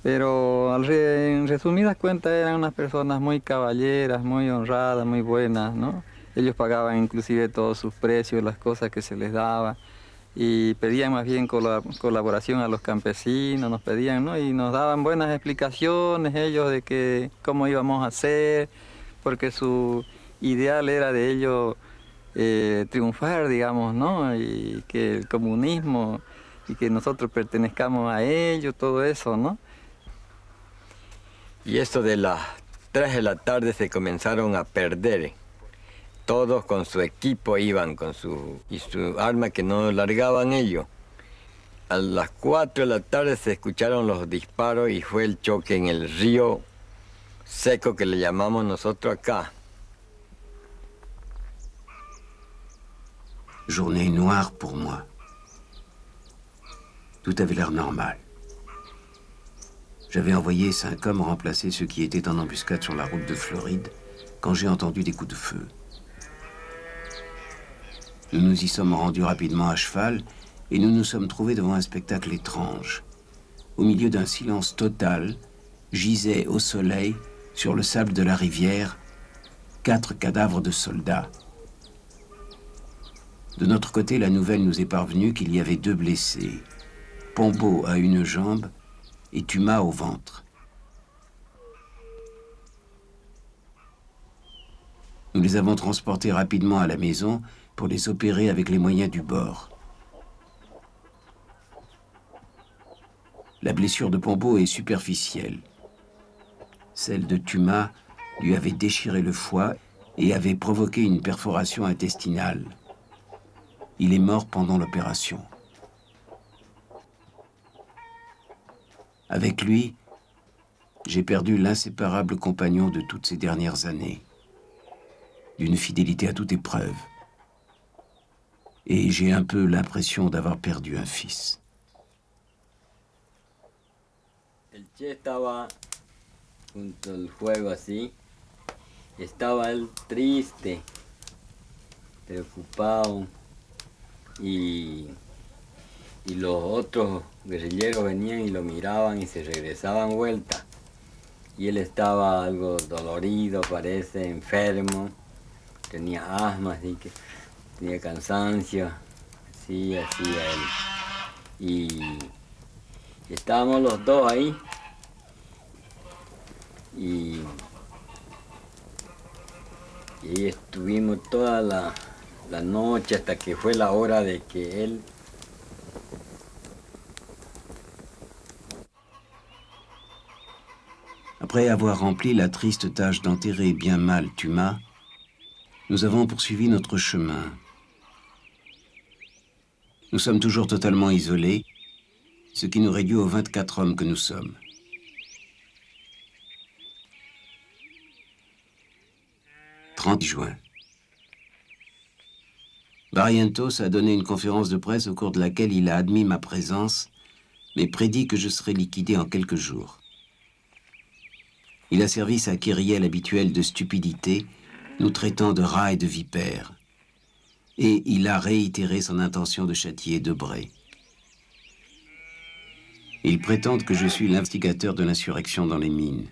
pero en resumidas cuentas eran unas personas muy caballeras, muy honradas, muy buenas, ¿no? Ellos pagaban inclusive todos sus precios, las cosas que se les daba, y pedían más bien colaboración a los campesinos, nos pedían, ¿no? Y nos daban buenas explicaciones ellos de que cómo íbamos a hacer, porque su ideal era de ellos triunfar, digamos, ¿no? Y que el comunismo, y que nosotros pertenezcamos a ellos, todo eso, ¿no? Y eso de las 3 de la tarde se comenzaron a perder. Todos con su equipo iban, con su arma que no largaban ellos. A las 4 de la tarde se escucharon los disparos y fue el choque en el río seco que le llamamos nosotros acá. Journée noire pour moi. Tout avait l'air normal. J'avais envoyé 5 hommes remplacer ceux qui étaient en embuscade sur la route de Floride quand j'ai entendu des coups de feu. Nous nous y sommes rendus rapidement à cheval et nous nous sommes trouvés devant un spectacle étrange. Au milieu d'un silence total, gisaient au soleil, sur le sable de la rivière, 4 cadavres de soldats. De notre côté, la nouvelle nous est parvenue qu'il y avait 2 blessés, Pombo à une jambe et Tuma au ventre. Nous les avons transportés rapidement à la maison pour les opérer avec les moyens du bord. La blessure de Pombo est superficielle. Celle de Tuma lui avait déchiré le foie et avait provoqué une perforation intestinale. Il est mort pendant l'opération. Avec lui, j'ai perdu l'inséparable compagnon de toutes ces dernières années, d'une fidélité à toute épreuve. Et j'ai un peu l'impression d'avoir perdu un fils. El Che estaba junto al fuego así, estaba él triste, preocupado, y los otros guerrilleros venían y lo miraban y se regresaban vuelta. Y él estaba algo dolorido, parece, enfermo, tenía asma, así que tenía cansancio, así hacía él. Y estábamos los dos ahí. Y ahí estuvimos toda la noche hasta que fue la hora de que él... Après avoir rempli la triste tâche d'enterrer bien mal Tuma, nous avons poursuivi notre chemin. Nous sommes toujours totalement isolés, ce qui nous réduit aux 24 hommes que nous sommes. « 30 juin. Barrientos a donné une conférence de presse au cours de laquelle il a admis ma présence, mais prédit que je serai liquidé en quelques jours. Il a servi sa kyrielle habituelle de stupidité, nous traitant de rats et de vipères. Et il a réitéré son intention de châtier Debré. Ils prétendent que je suis l'instigateur de l'insurrection dans les mines.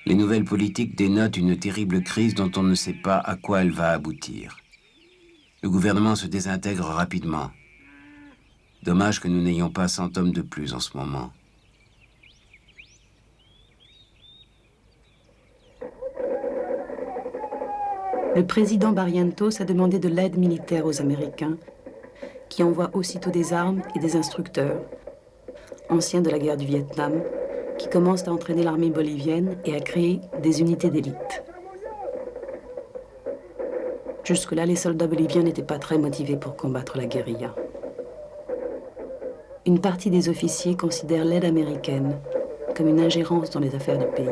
Les nouvelles politiques dénotent une terrible crise dont on ne sait pas à quoi elle va aboutir. Le gouvernement se désintègre rapidement. Dommage que nous n'ayons pas 100 hommes de plus en ce moment. Le président Barrientos a demandé de l'aide militaire aux Américains, qui envoient aussitôt des armes et des instructeurs, anciens de la guerre du Vietnam, qui commencent à entraîner l'armée bolivienne et à créer des unités d'élite. Jusque-là, les soldats boliviens n'étaient pas très motivés pour combattre la guérilla. Une partie des officiers considère l'aide américaine comme une ingérence dans les affaires du pays.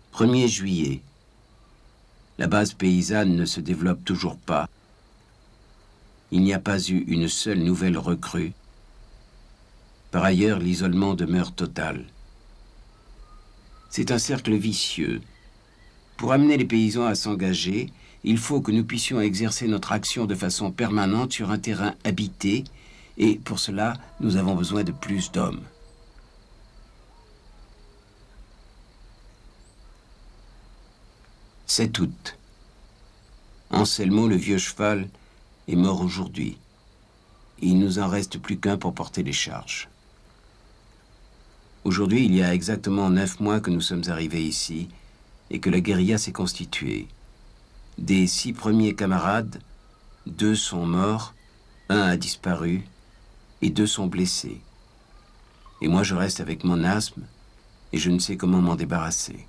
« 1er juillet. La base paysanne ne se développe toujours pas. Il n'y a pas eu une seule nouvelle recrue. Par ailleurs, l'isolement demeure total. C'est un cercle vicieux. Pour amener les paysans à s'engager, il faut que nous puissions exercer notre action de façon permanente sur un terrain habité, et pour cela, nous avons besoin de plus d'hommes. 7 août. Anselmo, le vieux cheval, est mort aujourd'hui. Il ne nous en reste plus qu'un pour porter les charges. Aujourd'hui, il y a exactement 9 mois que nous sommes arrivés ici et que la guérilla s'est constituée. Des 6 premiers camarades, 2 sont morts, 1 a disparu et 2 sont blessés. Et moi, je reste avec mon asthme et je ne sais comment m'en débarrasser.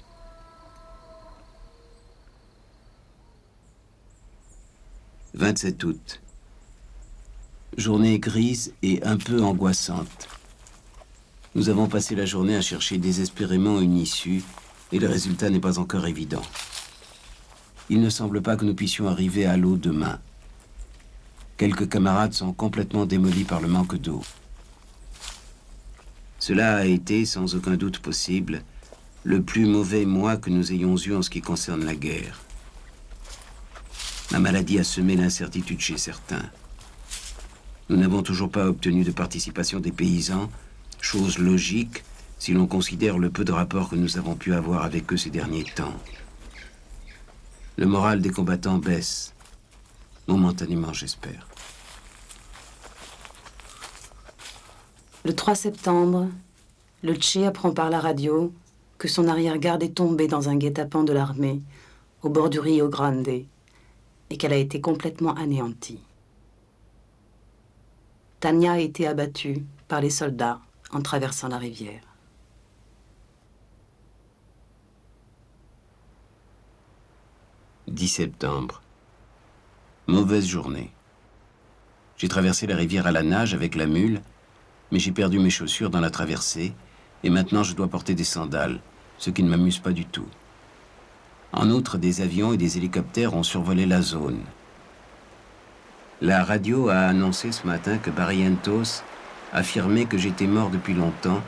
« 27 août. Journée grise et un peu angoissante. Nous avons passé la journée à chercher désespérément une issue et le résultat n'est pas encore évident. Il ne semble pas que nous puissions arriver à l'eau demain. Quelques camarades sont complètement démolis par le manque d'eau. Cela a été, sans aucun doute possible, le plus mauvais mois que nous ayons eu en ce qui concerne la guerre. La maladie a semé l'incertitude chez certains. Nous n'avons toujours pas obtenu de participation des paysans, chose logique si l'on considère le peu de rapports que nous avons pu avoir avec eux ces derniers temps. Le moral des combattants baisse, momentanément j'espère. Le 3 septembre, le Che apprend par la radio que son arrière-garde est tombée dans un guet-apens de l'armée au bord du Rio Grande et qu'elle a été complètement anéantie. Tania a été abattue par les soldats en traversant la rivière. « 10 septembre. Mauvaise journée. J'ai traversé la rivière à la nage avec la mule, mais j'ai perdu mes chaussures dans la traversée et maintenant je dois porter des sandales, ce qui ne m'amuse pas du tout. En outre, des avions et des hélicoptères ont survolé la zone. La radio a annoncé ce matin que Barrientos affirmait que j'étais mort depuis longtemps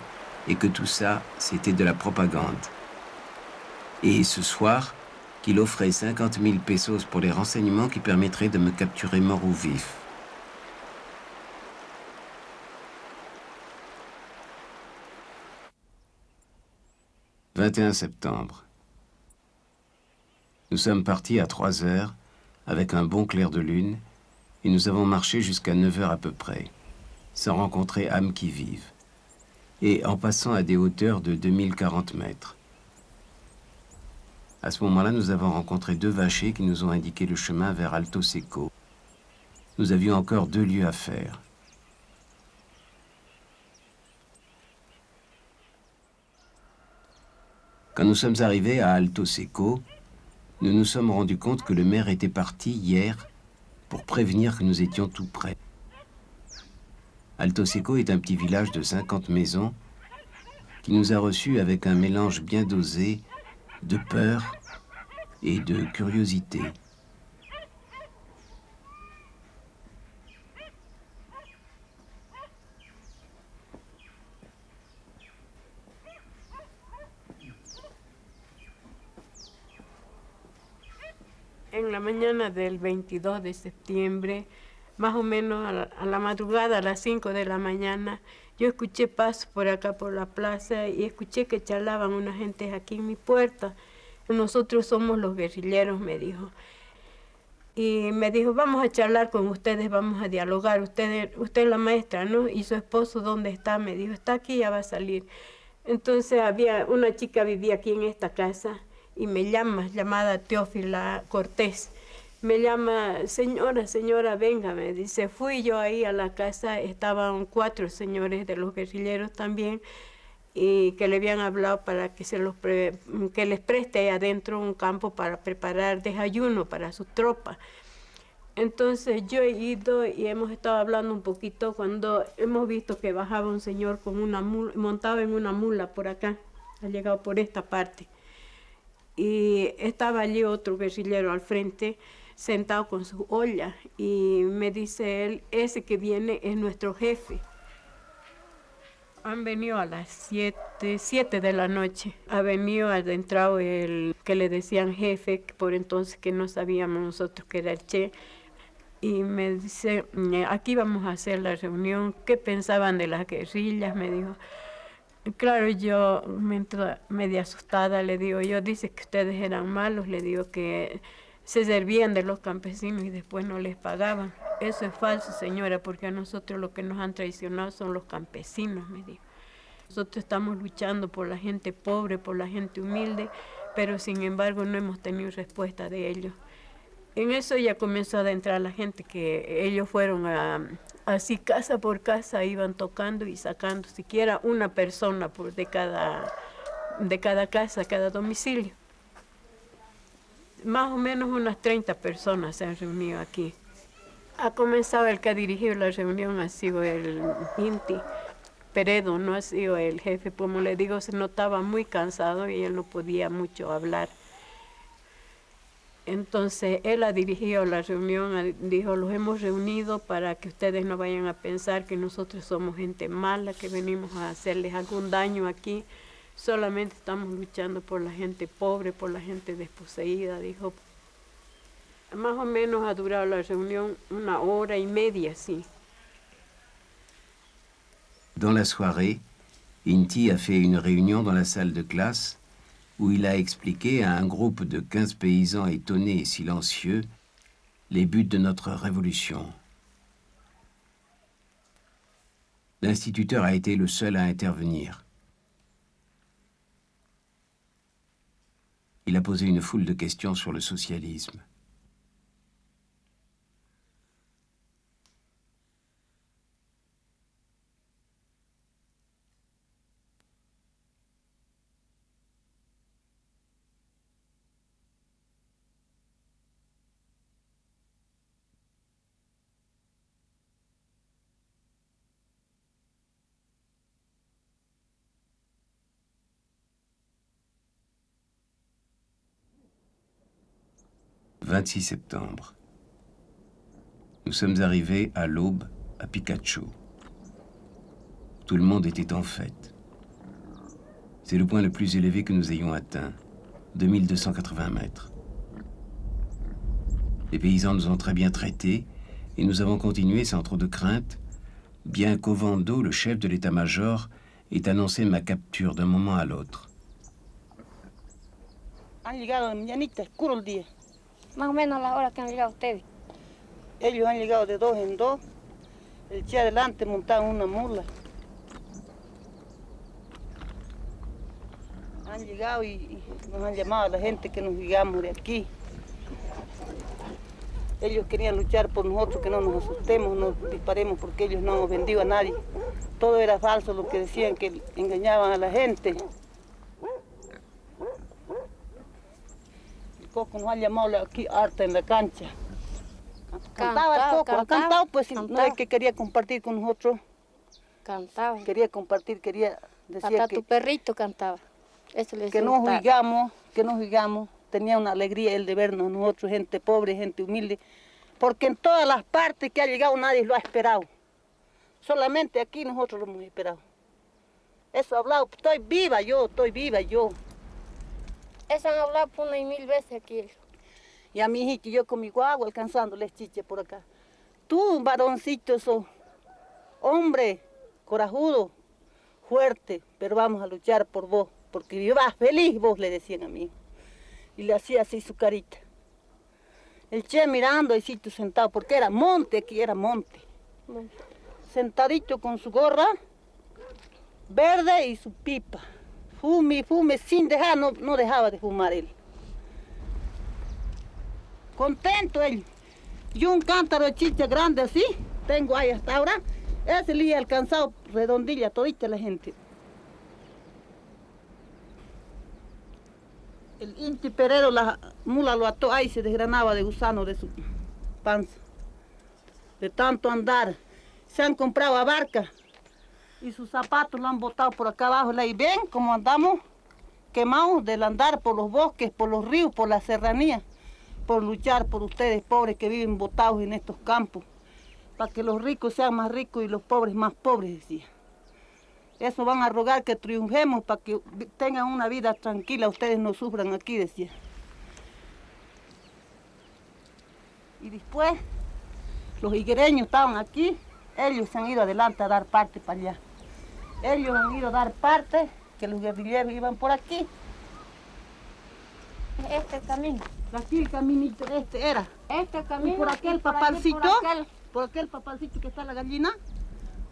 et que tout ça, c'était de la propagande. Et ce soir, qu'il offrait 50 000 pesos pour les renseignements qui permettraient de me capturer mort ou vif. « 21 septembre. Nous sommes partis à 3 heures, avec un bon clair de lune, et nous avons marché jusqu'à 9 heures à peu près, sans rencontrer âme qui vive, et en passant à des hauteurs de 2040 mètres. À ce moment-là, nous avons rencontré 2 vachers qui nous ont indiqué le chemin vers Alto Seco. Nous avions encore 2 lieues à faire. Quand nous sommes arrivés à Alto Seco, nous nous sommes rendus compte que le maire était parti hier pour prévenir que nous étions tout près. Alto Seco est un petit village de 50 maisons qui nous a reçus avec un mélange bien dosé de peur et de curiosité. mañana del 22 de septiembre, más o menos a la madrugada, a las 5 de la mañana, yo escuché pasos por acá por la plaza y escuché que charlaban una gente aquí en mi puerta. Nosotros somos los guerrilleros, me dijo. Y me dijo, vamos a charlar con ustedes, vamos a dialogar. Usted es la maestra, ¿no? ¿Y su esposo dónde está? Me dijo, está aquí, ya va a salir. Entonces había una chica vivía aquí en esta casa y me llama, llamada Teófila Cortés. Me llama, señora, venga, me dice. Fui yo ahí a la casa, estaban 4 señores de los guerrilleros también, y que le habían hablado para que que les preste ahí adentro un campo para preparar desayuno para su tropa. Entonces yo he ido y hemos estado hablando un poquito cuando hemos visto que bajaba un señor con una mula, montado en una mula por acá, ha llegado por esta parte. Y estaba allí otro guerrillero al frente, sentado con su olla, y me dice él, ese que viene es nuestro jefe. Han venido a las 7 de la noche. Ha venido adentrado el que le decían jefe, por entonces que no sabíamos nosotros que era el Che. Y me dice, aquí vamos a hacer la reunión. ¿Qué pensaban de las guerrillas? Me dijo. Claro, yo media asustada le digo, yo dice que ustedes eran malos, le digo que se servían de los campesinos y después no les pagaban. Eso es falso, señora, porque a nosotros lo que nos han traicionado son los campesinos, me dijo. Nosotros estamos luchando por la gente pobre, por la gente humilde, pero sin embargo no hemos tenido respuesta de ellos. En eso ya comenzó a adentrar la gente, que ellos fueron así casa por casa, iban tocando y sacando siquiera una persona de cada casa, cada domicilio. Más o menos unas 30 personas se han reunido aquí. Ha comenzado el que ha dirigido la reunión, ha sido el Inti Peredo, no ha sido el jefe. Como le digo, se notaba muy cansado y él no podía mucho hablar. Entonces él ha dirigido la reunión, dijo, los hemos reunido para que ustedes no vayan a pensar que nosotros somos gente mala, que venimos a hacerles algún daño aquí. Solamente estamos luchando por la gente pobre, por la gente desposeída, dijo. Más o menos ha durado la reunión 1 hora y media, sí. Dans la soirée, Inti a fait une réunion dans la salle de classe où il a expliqué à un groupe de 15 paysans étonnés et silencieux les buts de notre révolution. L'instituteur a été le seul à intervenir. Il a posé une foule de questions sur le socialisme. « 26 septembre. Nous sommes arrivés à l'aube à Pikachu. Tout le monde était en fête. C'est le point le plus élevé que nous ayons atteint, 2280 mètres. Les paysans nous ont très bien traités et nous avons continué sans trop de crainte, bien qu'Ovando, le chef de l'état-major, ait annoncé ma capture d'un moment à l'autre. Han llegado de mañanita, oscuro el día. Más o menos a la hora que han llegado ustedes. Ellos han llegado de 2 en 2. El Che adelante montado en una mula. Han llegado y nos han llamado a la gente que nos llegamos de aquí. Ellos querían luchar por nosotros, que no nos asustemos, no disparemos, porque ellos no hemos vendido a nadie. Todo era falso lo que decían, que engañaban a la gente. Coco nos ha llamado aquí harta en la cancha. Cantaba el Coco, ha cantado, pues no es que quería compartir con nosotros. Cantaba. Quería compartir, quería decir hasta que tu perrito cantaba. Eso le que no juzgamos, tenía una alegría el de vernos nosotros, gente pobre, gente humilde, porque en todas las partes que ha llegado nadie lo ha esperado. Solamente aquí nosotros lo hemos esperado. Eso ha hablado, estoy viva yo. Eso han hablado por 1,000 veces aquí. Y a mi hijito, yo con mi guagua alcanzándoles chiche por acá. Tú, varoncito, sos hombre, corajudo, fuerte, pero vamos a luchar por vos, porque vivas feliz, vos le decían a mí. Y le hacía así su carita. El Che mirando ahí sentado, porque era monte, aquí era monte. Sentadito con su gorra verde y su pipa. Fume, fume, sin dejar, no dejaba de fumar él. Contento él. Y un cántaro de chicha grande así, tengo ahí hasta ahora. Ese le he alcanzado redondilla todita la gente. El Inti Perero, la mula lo ató ahí, se desgranaba de gusano de su panza. De tanto andar. Se han comprado a barca y sus zapatos lo han botado por acá abajo. Y ven cómo andamos quemados del andar por los bosques, por los ríos, por la serranía, por luchar por ustedes pobres que viven botados en estos campos, para que los ricos sean más ricos y los pobres más pobres, decía. Eso van a rogar que triunfemos para que tengan una vida tranquila, ustedes no sufran aquí, decía. Y después, los higuereños estaban aquí, ellos se han ido adelante a dar parte para allá. Ellos han ido a dar parte, que los guerrilleros iban por aquí. Este camino. Aquí el caminito este era. Este camino. Y por aquel papalcito, por aquel papalcito que está la gallina.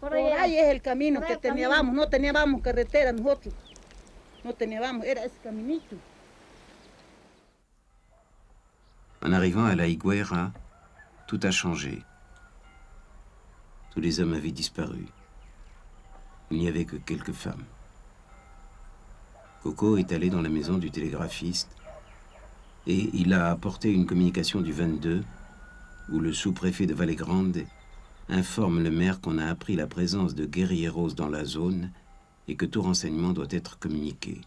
Por ahí es el camino que teníamos, no teníamos carretera nosotros. No teníamos, era ese caminito. En arrivant à la Higuera, tout a changé. Tous les hommes avaient disparu. Il n'y avait que quelques femmes. Coco est allé dans la maison du télégraphiste et il a apporté une communication du 22 où le sous-préfet de Vallée-Grande informe le maire qu'on a appris la présence de guerrilleros dans la zone et que tout renseignement doit être communiqué.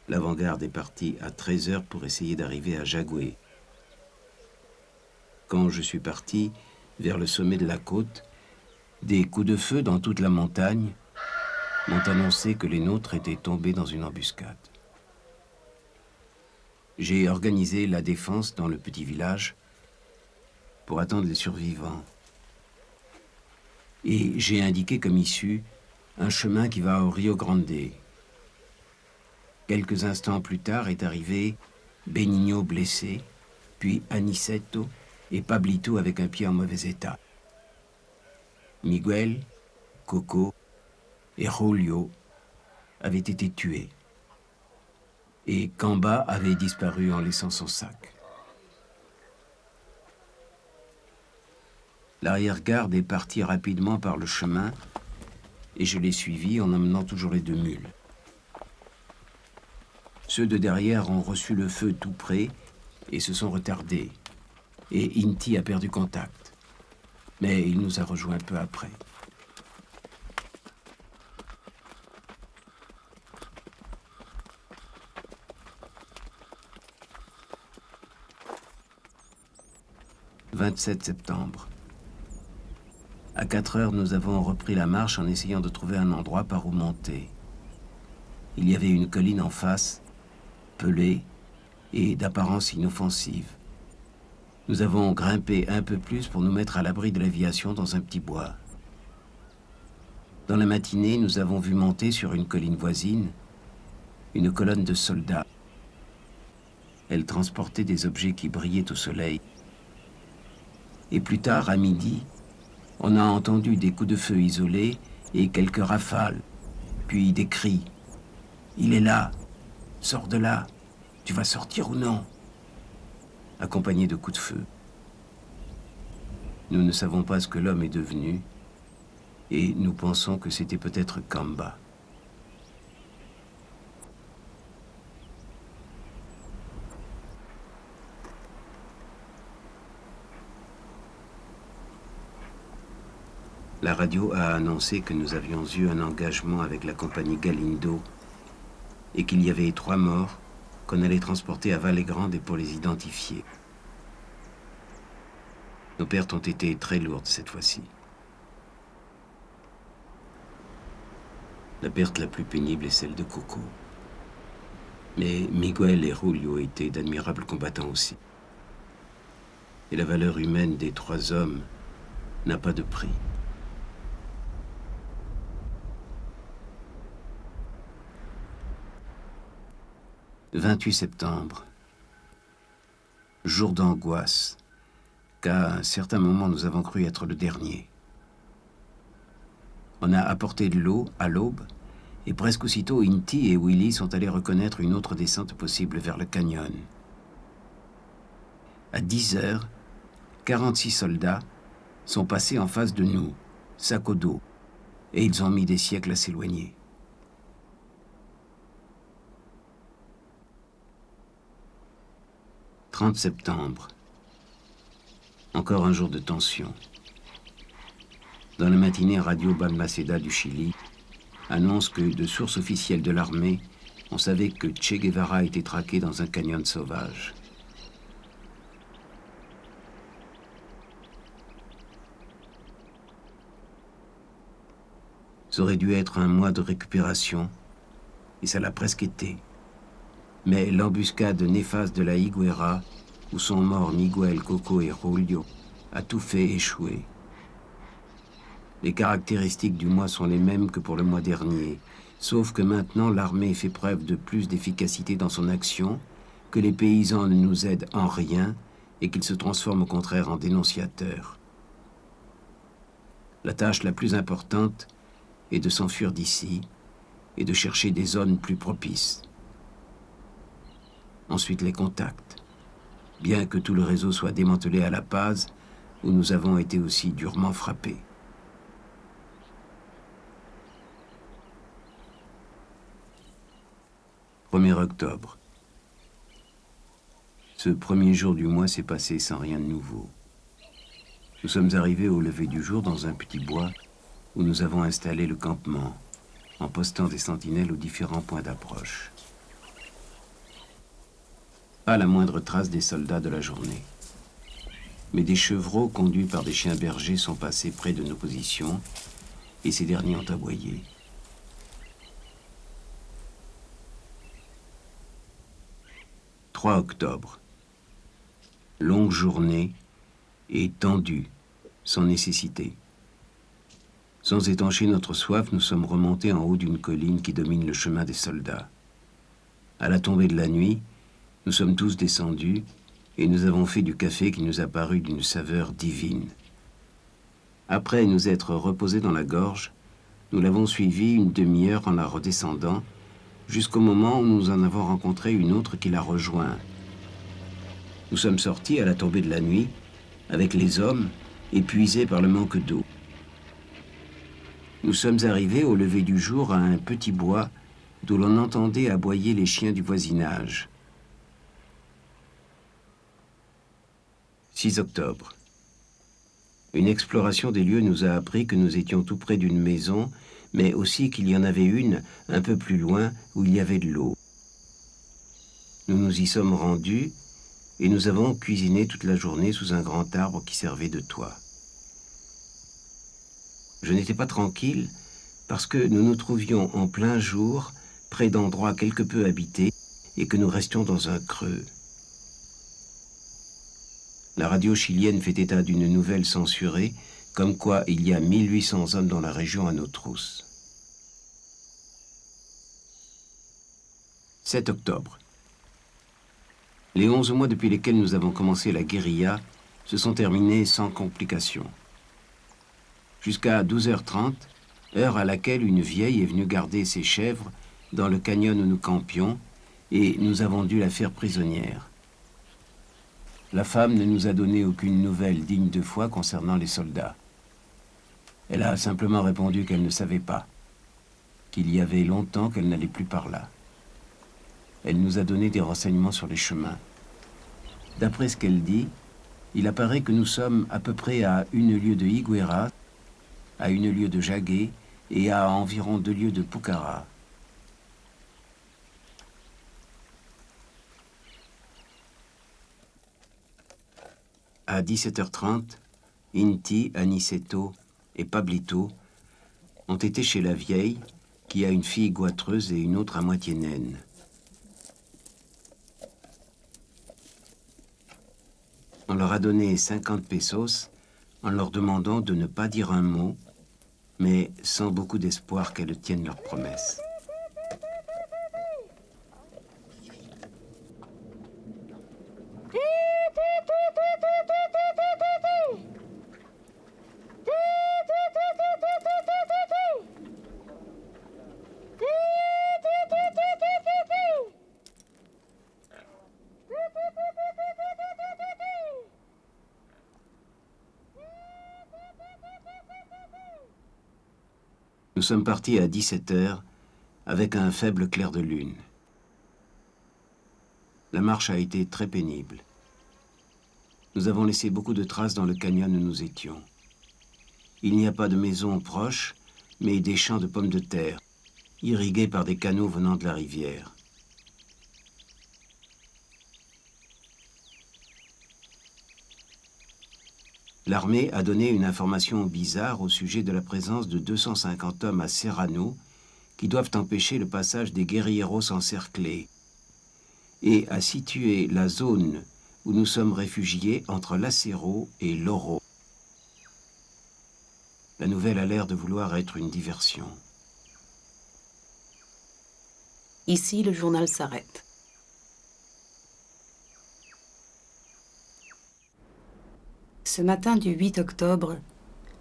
L'avant-garde est partie à 13h pour essayer d'arriver à Jagoué. Quand je suis parti vers le sommet de la côte, des coups de feu dans toute la montagne m'ont annoncé que les nôtres étaient tombés dans une embuscade. J'ai organisé la défense dans le petit village pour attendre les survivants. Et j'ai indiqué comme issue un chemin qui va au Rio Grande. Quelques instants plus tard est arrivé Benigno blessé, puis Aniceto et Pablito avec un pied en mauvais état. Miguel, Coco et Julio avaient été tués. Et Camba avait disparu en laissant son sac. L'arrière-garde est partie rapidement par le chemin et je l'ai suivi en emmenant toujours les deux mules. Ceux de derrière ont reçu le feu tout près et se sont retardés. Et Inti a perdu contact. Mais il nous a rejoints peu après. « 27 septembre. À 4 heures, nous avons repris la marche en essayant de trouver un endroit par où monter. Il y avait une colline en face, pelée et d'apparence inoffensive. Nous avons grimpé un peu plus pour nous mettre à l'abri de l'aviation dans un petit bois. Dans la matinée, nous avons vu monter sur une colline voisine une colonne de soldats. Elle transportait des objets qui brillaient au soleil. Et plus tard, à midi, on a entendu des coups de feu isolés et quelques rafales, puis des cris. « Il est là, sors de là, tu vas sortir ou non ?» accompagnés de coups de feu. Nous ne savons pas ce que l'homme est devenu et nous pensons que c'était peut-être Camba. La radio a annoncé que nous avions eu un engagement avec la compagnie Galindo et qu'il y avait 3 morts qu'on allait transporter à Vallée-Grande pour les identifier. Nos pertes ont été très lourdes cette fois-ci. La perte la plus pénible est celle de Coco. Mais Miguel et Julio étaient d'admirables combattants aussi. Et la valeur humaine des 3 hommes n'a pas de prix. « 28 septembre, jour d'angoisse, qu'à un certain moment nous avons cru être le dernier. On a apporté de l'eau à l'aube, et presque aussitôt Inti et Willy sont allés reconnaître une autre descente possible vers le canyon. À 10 heures, 46 soldats sont passés en face de nous, sac au dos, et ils ont mis des siècles à s'éloigner. « 30 septembre. Encore un jour de tension. Dans la matinée, Radio Balmaceda du Chili annonce que, de sources officielles de l'armée, on savait que Che Guevara était traqué dans un canyon sauvage. Ça aurait dû être un mois de récupération, et ça l'a presque été. Mais l'embuscade néfaste de la Higuera, où sont morts Miguel, Coco et Julio, a tout fait échouer. Les caractéristiques du mois sont les mêmes que pour le mois dernier, sauf que maintenant l'armée fait preuve de plus d'efficacité dans son action, que les paysans ne nous aident en rien et qu'ils se transforment au contraire en dénonciateurs. La tâche la plus importante est de s'enfuir d'ici et de chercher des zones plus propices. Ensuite, les contacts. Bien que tout le réseau soit démantelé à La Paz, où nous avons été aussi durement frappés. « 1er octobre. Ce premier jour du mois s'est passé sans rien de nouveau. Nous sommes arrivés au lever du jour dans un petit bois où nous avons installé le campement, en postant des sentinelles aux différents points d'approche. Pas la moindre trace des soldats de la journée. Mais des chevreaux conduits par des chiens bergers sont passés près de nos positions et ces derniers ont aboyé. « 3 octobre. Longue journée et tendue, sans nécessité. Sans étancher notre soif, nous sommes remontés en haut d'une colline qui domine le chemin des soldats. À la tombée de la nuit, nous sommes tous descendus et nous avons fait du café qui nous a paru d'une saveur divine. Après nous être reposés dans la gorge, nous l'avons suivi une demi-heure en la redescendant, jusqu'au moment où nous en avons rencontré une autre qui l'a rejoint. Nous sommes sortis à la tombée de la nuit, avec les hommes, épuisés par le manque d'eau. Nous sommes arrivés au lever du jour à un petit bois d'où l'on entendait aboyer les chiens du voisinage. 6 octobre. Une exploration des lieux nous a appris que nous étions tout près d'une maison, mais aussi qu'il y en avait une un peu plus loin où il y avait de l'eau. Nous nous y sommes rendus et nous avons cuisiné toute la journée sous un grand arbre qui servait de toit. Je n'étais pas tranquille parce que nous nous trouvions en plein jour, près d'endroits quelque peu habités, et que nous restions dans un creux. La radio chilienne fait état d'une nouvelle censurée, comme quoi il y a 1800 hommes dans la région à nos trousses. 7 octobre. Les 11 mois depuis lesquels nous avons commencé la guérilla se sont terminés sans complications. Jusqu'à 12h30, heure à laquelle une vieille est venue garder ses chèvres dans le canyon où nous campions, et nous avons dû la faire prisonnière. La femme ne nous a donné aucune nouvelle digne de foi concernant les soldats. Elle a simplement répondu qu'elle ne savait pas, qu'il y avait longtemps qu'elle n'allait plus par là. Elle nous a donné des renseignements sur les chemins. D'après ce qu'elle dit, il apparaît que nous sommes à peu près à 1 lieue de Higuera, à 1 lieue de Jagué et à environ 2 lieues de Pucara. À 17h30, Inti, Aniceto et Pablito ont été chez la vieille qui a une fille goîtreuse et une autre à moitié naine. On leur a donné 50 pesos en leur demandant de ne pas dire un mot, mais sans beaucoup d'espoir qu'elles tiennent leurs promesses. Nous sommes partis à 17 h avec un faible clair de lune. La marche a été très pénible. Nous avons laissé beaucoup de traces dans le canyon où nous étions. Il n'y a pas de maison proche, mais des champs de pommes de terre, irrigués par des canaux venant de la rivière. L'armée a donné une information bizarre au sujet de la présence de 250 hommes à Serrano qui doivent empêcher le passage des guérilleros encerclés et a situé la zone où nous sommes réfugiés entre Lacero et Loro. La nouvelle a l'air de vouloir être une diversion. Ici, le journal s'arrête. Ce matin du 8 octobre,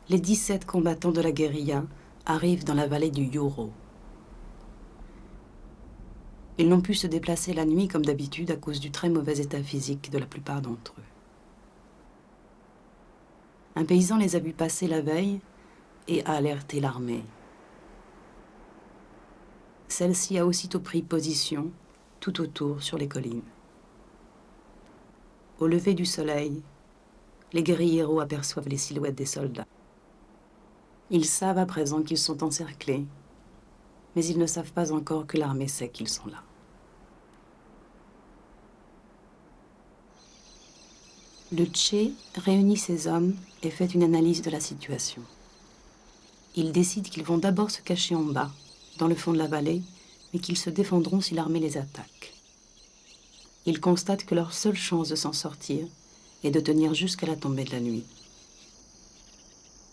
les 17 combattants de la guérilla arrivent dans la vallée du Yuro. Ils n'ont pu se déplacer la nuit comme d'habitude à cause du très mauvais état physique de la plupart d'entre eux. Un paysan les a vus passer la veille et a alerté l'armée. Celle-ci a aussitôt pris position tout autour sur les collines. Au lever du soleil, les guérilleros aperçoivent les silhouettes des soldats. Ils savent à présent qu'ils sont encerclés, mais ils ne savent pas encore que l'armée sait qu'ils sont là. Le Che réunit ses hommes et fait une analyse de la situation. Il décide qu'ils vont d'abord se cacher en bas, dans le fond de la vallée, mais qu'ils se défendront si l'armée les attaque. Il constate que leur seule chance de s'en sortir est de tenir jusqu'à la tombée de la nuit.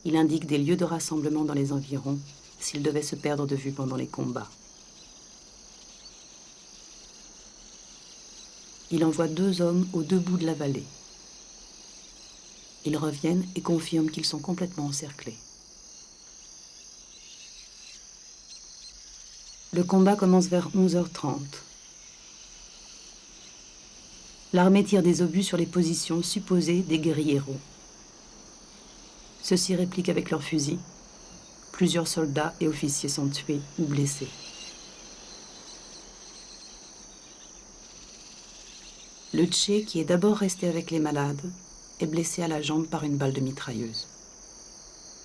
Il indique des lieux de rassemblement dans les environs s'ils devaient se perdre de vue pendant les combats. Il envoie 2 hommes aux 2 bouts de la vallée. Ils reviennent et confirment qu'ils sont complètement encerclés. Le combat commence vers 11h30. L'armée tire des obus sur les positions supposées des guérilleros. Ceux-ci répliquent avec leurs fusils. Plusieurs soldats et officiers sont tués ou blessés. Le Che, qui est d'abord resté avec les malades, est blessé à la jambe par une balle de mitrailleuse.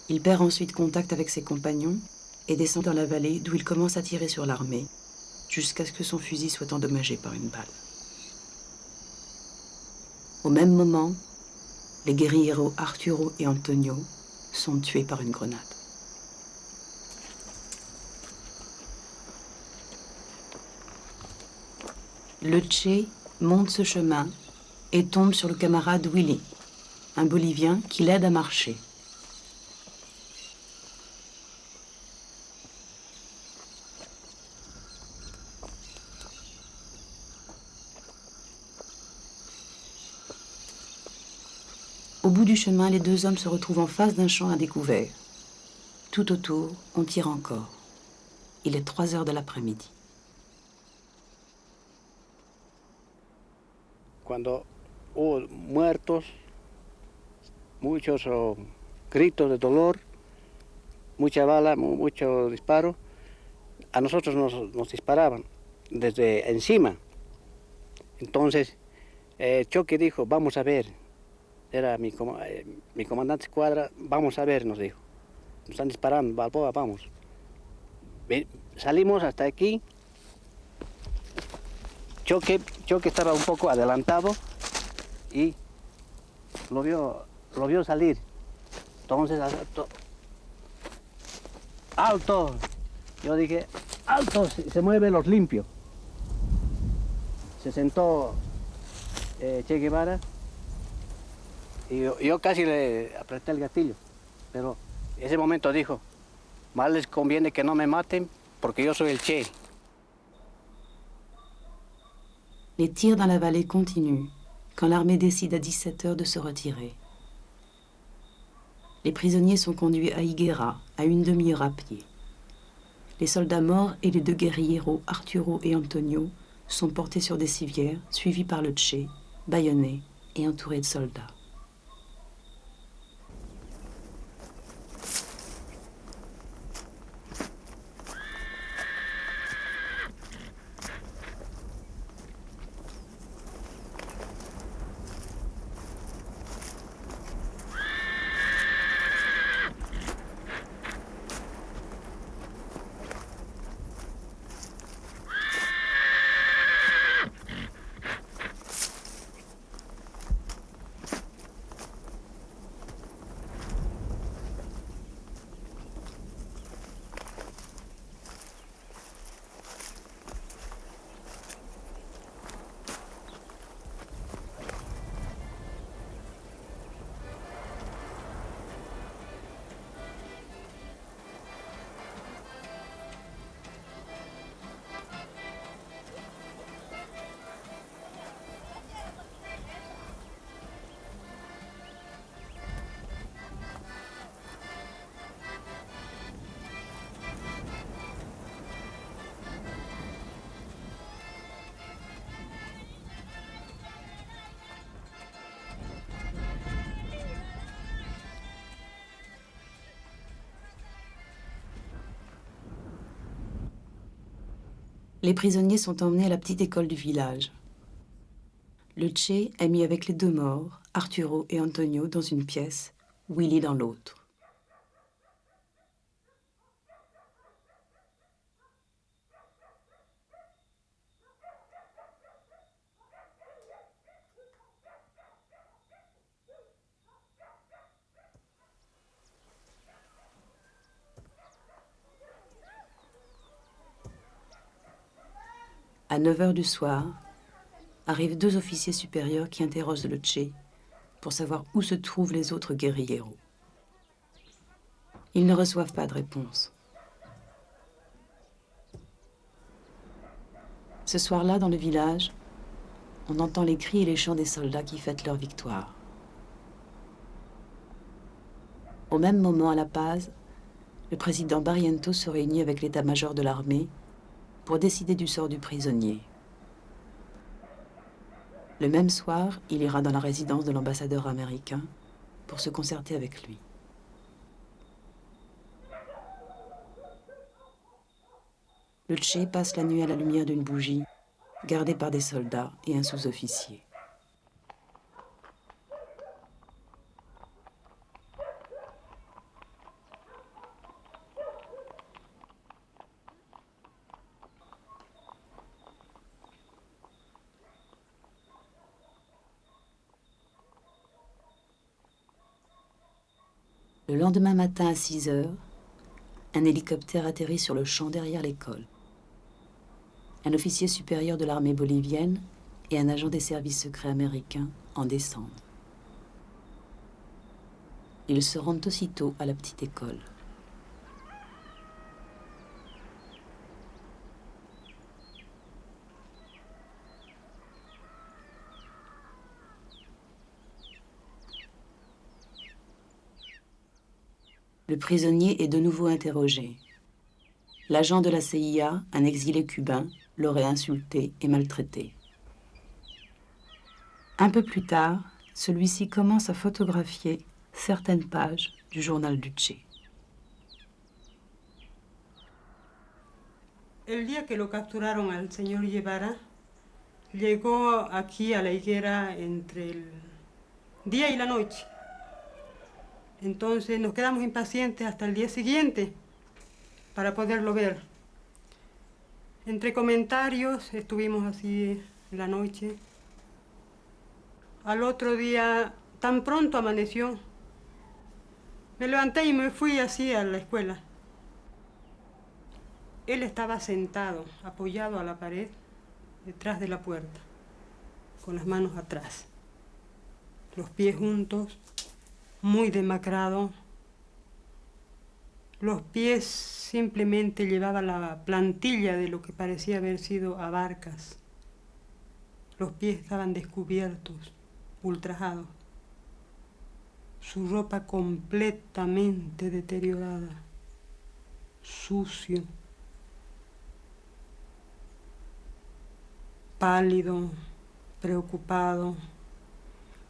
Il perd ensuite contact avec ses compagnons et descend dans la vallée d'où il commence à tirer sur l'armée, jusqu'à ce que son fusil soit endommagé par une balle. Au même moment, les guérilleros Arturo et Antonio sont tués par une grenade. Le Che monte ce chemin et tombe sur le camarade Willy, un Bolivien qui l'aide à marcher. Au bout du chemin, les 2 hommes se retrouvent en face d'un champ à découvert. Tout autour, on tire encore. Il est 3 heures de l'après-midi. Cuando hubo muertos, muchos gritos de dolor, mucha bala, mucho disparo, a nosotros nos disparaban desde encima. Entonces, Choque dijo, vamos a ver. Era mi comandante de escuadra, vamos a ver, nos dijo. Nos están disparando, Balboa, vamos. Salimos hasta aquí. Choque estaba un poco adelantado y lo vio salir. Entonces, alto. Yo dije, alto, se mueve los limpios. Se sentó Che Guevara Y yo casi le apreté el gatillo, pero en ese momento dijo, más les conviene que no me maten porque yo soy el Che. Les tirs dans la vallée continuent quand l'armée décide à 17 heures de se retirer. Les prisonniers sont conduits à Higuera, à une demi-heure à pied. Les soldats morts et les deux guérilleros, Arturo et Antonio, sont portés sur des civières, suivis par le Che, bâillonnés et entourés de soldats. Les prisonniers sont emmenés à la petite école du village. Le Che est mis avec les deux morts, Arturo et Antonio, dans une pièce, Willy dans l'autre. À 9 heures du soir, arrivent deux officiers supérieurs qui interrogent le Che pour savoir où se trouvent les autres guérilleros. Ils ne reçoivent pas de réponse. Ce soir-là, dans le village, on entend les cris et les chants des soldats qui fêtent leur victoire. Au même moment, à La Paz, le président Barrientos se réunit avec l'état-major de l'armée pour décider du sort du prisonnier. Le même soir, il ira dans la résidence de l'ambassadeur américain pour se concerter avec lui. Le Che passe la nuit à la lumière d'une bougie, gardé par des soldats et un sous-officier. Le lendemain matin à 6 heures, un hélicoptère atterrit sur le champ derrière l'école. Un officier supérieur de l'armée bolivienne et un agent des services secrets américains en descendent. Ils se rendent aussitôt à la petite école. Le prisonnier est de nouveau interrogé. L'agent de la CIA, un exilé cubain, l'aurait insulté et maltraité. Un peu plus tard, celui-ci commence à photographier certaines pages du journal du Che. El día que lo capturaron al señor Guevara, llegó aquí a la higuera entre el día y la noche. Entonces nos quedamos impacientes hasta el día siguiente para poderlo ver. Entre comentarios estuvimos así en la noche. Al otro día, tan pronto amaneció, me levanté y me fui así a la escuela. Él estaba sentado, apoyado a la pared, detrás de la puerta, con las manos atrás. los pies juntos, muy demacrado. Los pies simplemente llevaba la plantilla de lo que parecía haber sido abarcas. Los pies estaban descubiertos, ultrajados. Su ropa completamente deteriorada, sucio, pálido, preocupado.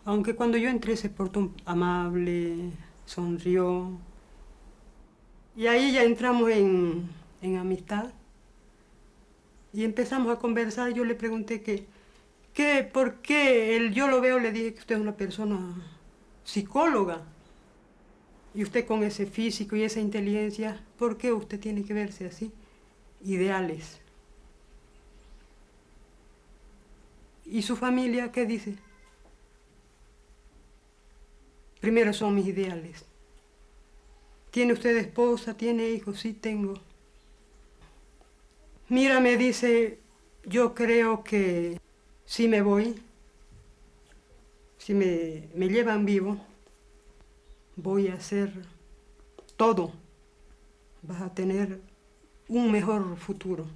Aunque cuando yo entré se portó amable, sonrió. Y ahí ya entramos en amistad. Y empezamos a conversar. Yo le pregunté por qué yo lo veo, le dije que usted es una persona psicóloga. Y usted con ese físico y esa inteligencia, ¿por qué usted tiene que verse así? Ideales. ¿Y su familia qué dice? Primero son mis ideales. ¿Tiene usted esposa? ¿Tiene hijos? Sí, tengo. Mira, me dice, yo creo que si me voy, si me llevan vivo, voy a hacer todo. Vas a tener un mejor futuro.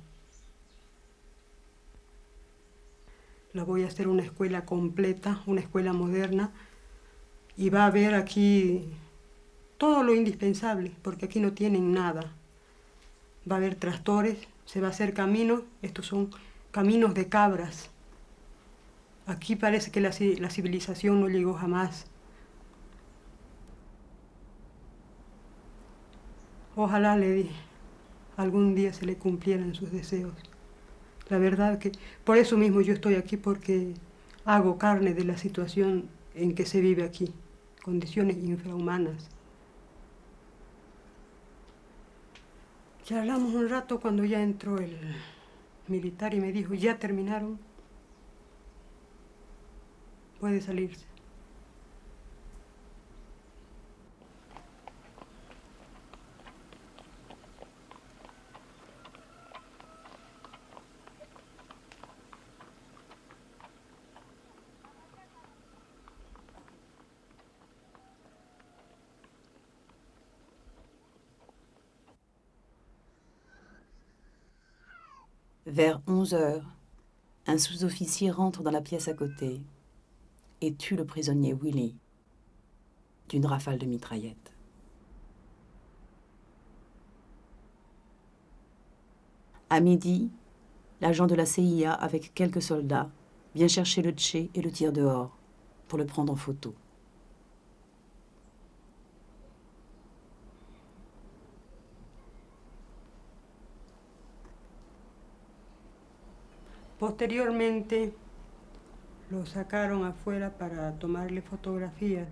La voy a hacer una escuela completa, una escuela moderna, y va a haber aquí todo lo indispensable, porque aquí no tienen nada. Va a haber tractores, se va a hacer caminos, estos son caminos de cabras. Aquí parece que la civilización no llegó jamás. Ojalá, le dije, algún día se le cumplieran sus deseos. La verdad que por eso mismo yo estoy aquí, porque hago carne de la situación en que se vive aquí, condiciones infrahumanas. Charlamos un rato cuando ya entró el militar y me dijo, ¿ya terminaron? Puede salirse. Vers 11 heures, un sous-officier rentre dans la pièce à côté et tue le prisonnier Willy d'une rafale de mitraillette. À midi, l'agent de la CIA avec quelques soldats vient chercher le Tché et le tire dehors pour le prendre en photo. Posteriormente lo sacaron afuera para tomarle fotografías.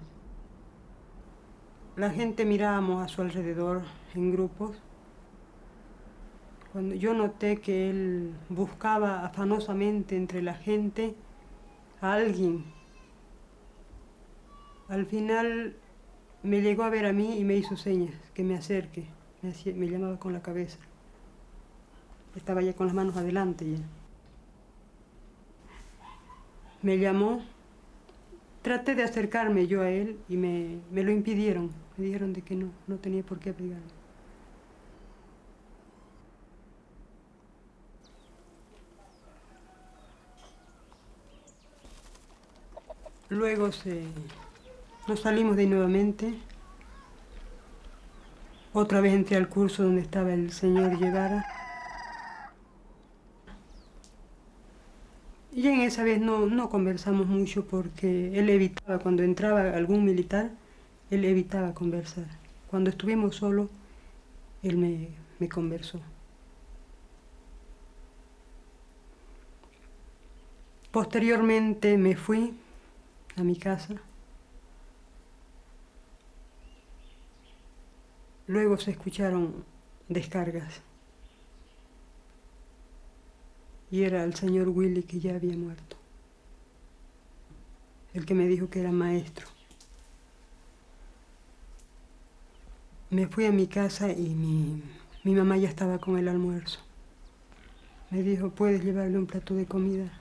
La gente mirábamos a su alrededor en grupos. Cuando yo noté que él buscaba afanosamente entre la gente a alguien, al final me llegó a ver a mí y me hizo señas, que me acerque. Me llamaba con la cabeza. Estaba ya con las manos adelante ya. Me llamó, traté de acercarme yo a él y me lo impidieron. Me dijeron de que no tenía por qué abrigarme. Luego nos salimos de ahí nuevamente. Otra vez entré al curso donde estaba el señor Guevara. Y en esa vez no conversamos mucho porque él evitaba, cuando entraba algún militar, él evitaba conversar. Cuando estuvimos solos, él me conversó. Posteriormente me fui a mi casa. Luego se escucharon descargas. Y era el señor Willy, que ya había muerto. El que me dijo que era maestro. Me fui a mi casa y mi mamá ya estaba con el almuerzo. Me dijo, ¿puedes llevarle un plato de comida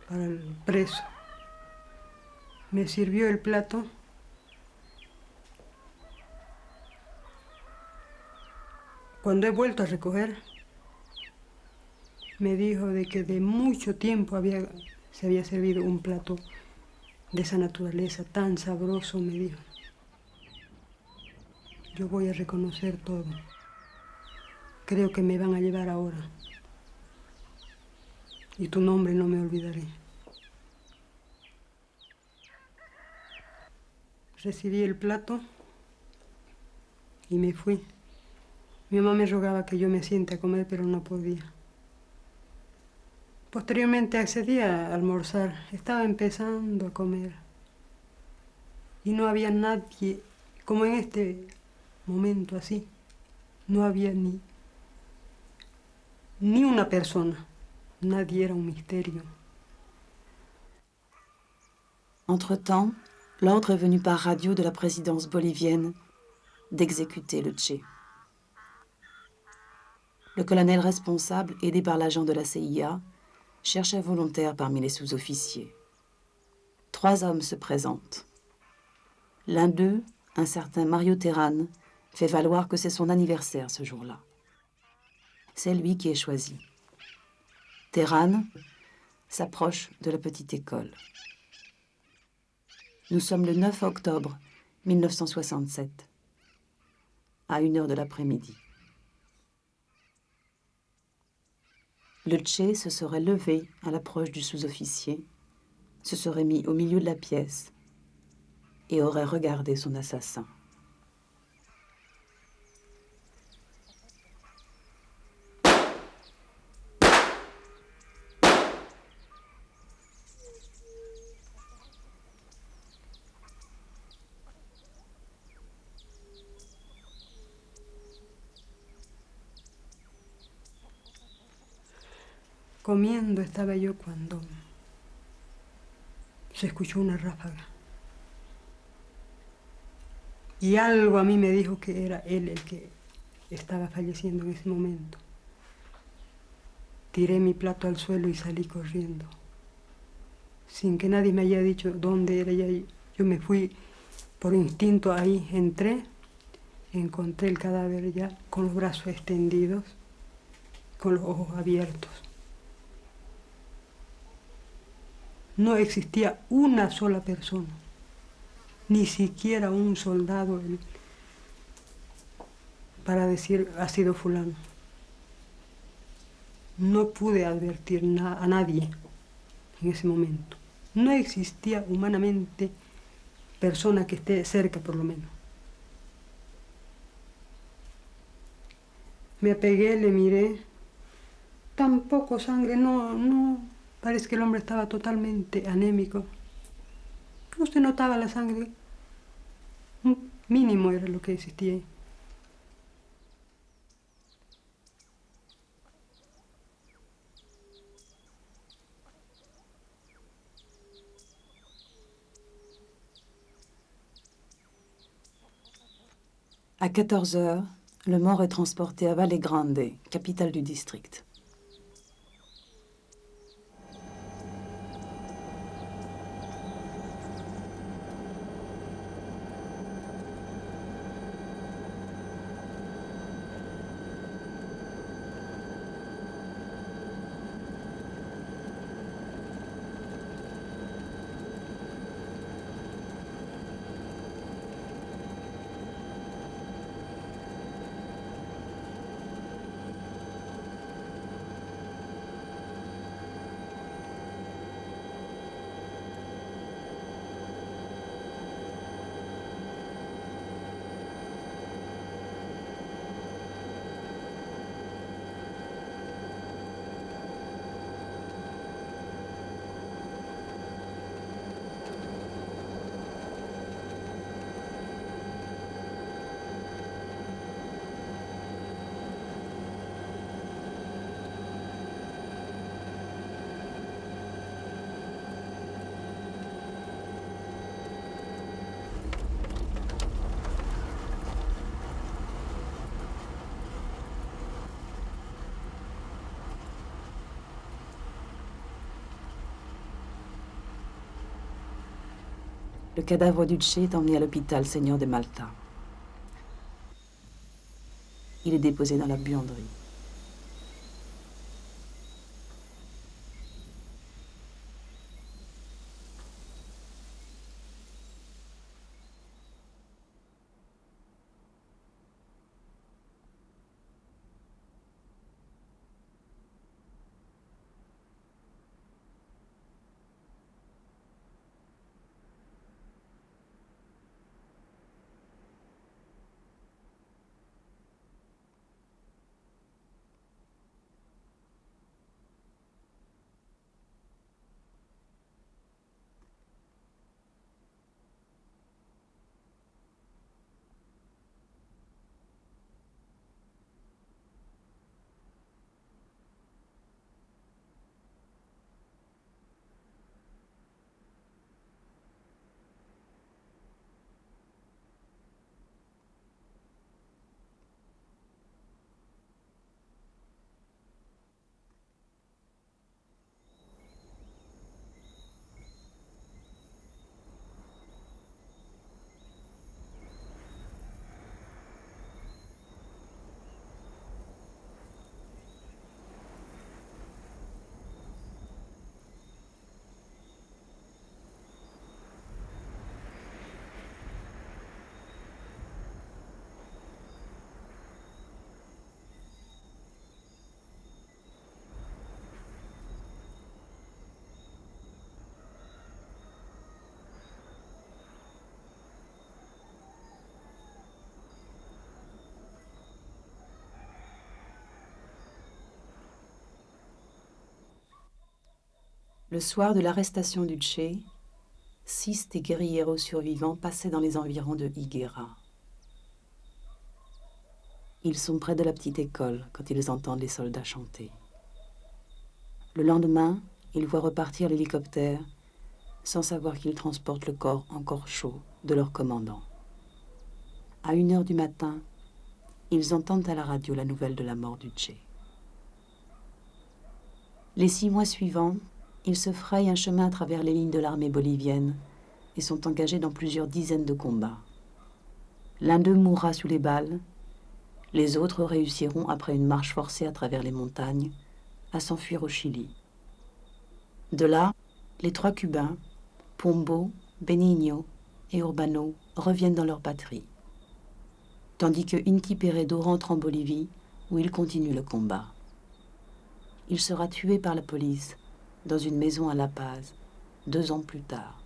para el preso? me sirvió el plato. Cuando he vuelto a recoger, me dijo de que de mucho tiempo se había servido un plato de esa naturaleza, tan sabroso, me dijo. Yo voy a reconocer todo. Creo que me van a llevar ahora. Y tu nombre no me olvidaré. Recibí el plato y me fui. Mi mamá me rogaba que yo me siente a comer, pero no podía. Posteriormente accedí a almorzar. Estaba empezando a comer. Y no había nadie, como en este momento así, no había ni una persona. Nadie, era un misterio. Entre-temps, l'ordre est venu par radio de la présidence bolivienne d'exécuter le Che. Le colonel responsable, aidé par l'agent de la CIA, cherche un volontaire parmi les sous-officiers. 3 hommes se présentent. L'un d'eux, un certain Mario Terán, fait valoir que c'est son anniversaire ce jour-là. C'est lui qui est choisi. Terán s'approche de la petite école. Nous sommes le 9 octobre 1967, à 1h de l'après-midi. Le Che se serait levé à l'approche du sous-officier, se serait mis au milieu de la pièce et aurait regardé son assassin. Comiendo estaba yo cuando se escuchó una ráfaga. Y algo a mí me dijo que era él el que estaba falleciendo en ese momento. Tiré mi plato al suelo y salí corriendo. Sin que nadie me haya dicho dónde era. Yo me fui por instinto ahí, entré, encontré el cadáver ya con los brazos extendidos, con los ojos abiertos. No existía una sola persona, ni siquiera un soldado para decir ha sido fulano. No pude advertir a nadie en ese momento. No existía humanamente persona que esté cerca, por lo menos. Me apegué, le miré. Tampoco sangre, no. Parece que el hombre estaba totalmente anémico. No se notaba la sangre. Un mínimo era lo que existía ahí. À 14h, le mort est transporté à Valle Grande, capitale du district. Le cadavre d'Ucce est emmené à l'hôpital Seigneur de Malta. Il est déposé dans la buanderie. Le soir de l'arrestation d'Ucce, 6 des guérilleros survivants passaient dans les environs de Higuera. Ils sont près de la petite école quand ils entendent les soldats chanter. Le lendemain, ils voient repartir l'hélicoptère sans savoir qu'ils transportent le corps encore chaud de leur commandant. À 1h du matin, ils entendent à la radio la nouvelle de la mort d'Ucce. Les 6 mois suivants, ils se frayent un chemin à travers les lignes de l'armée bolivienne et sont engagés dans plusieurs dizaines de combats. L'un d'eux mourra sous les balles, les autres réussiront, après une marche forcée à travers les montagnes, à s'enfuir au Chili. De là, les 3 Cubains, Pombo, Benigno et Urbano, reviennent dans leur patrie, tandis que Inti Peredo rentre en Bolivie où il continue le combat. Il sera tué par la police dans une maison à La Paz, 2 ans plus tard.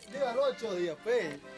Llegan 8 días, pues.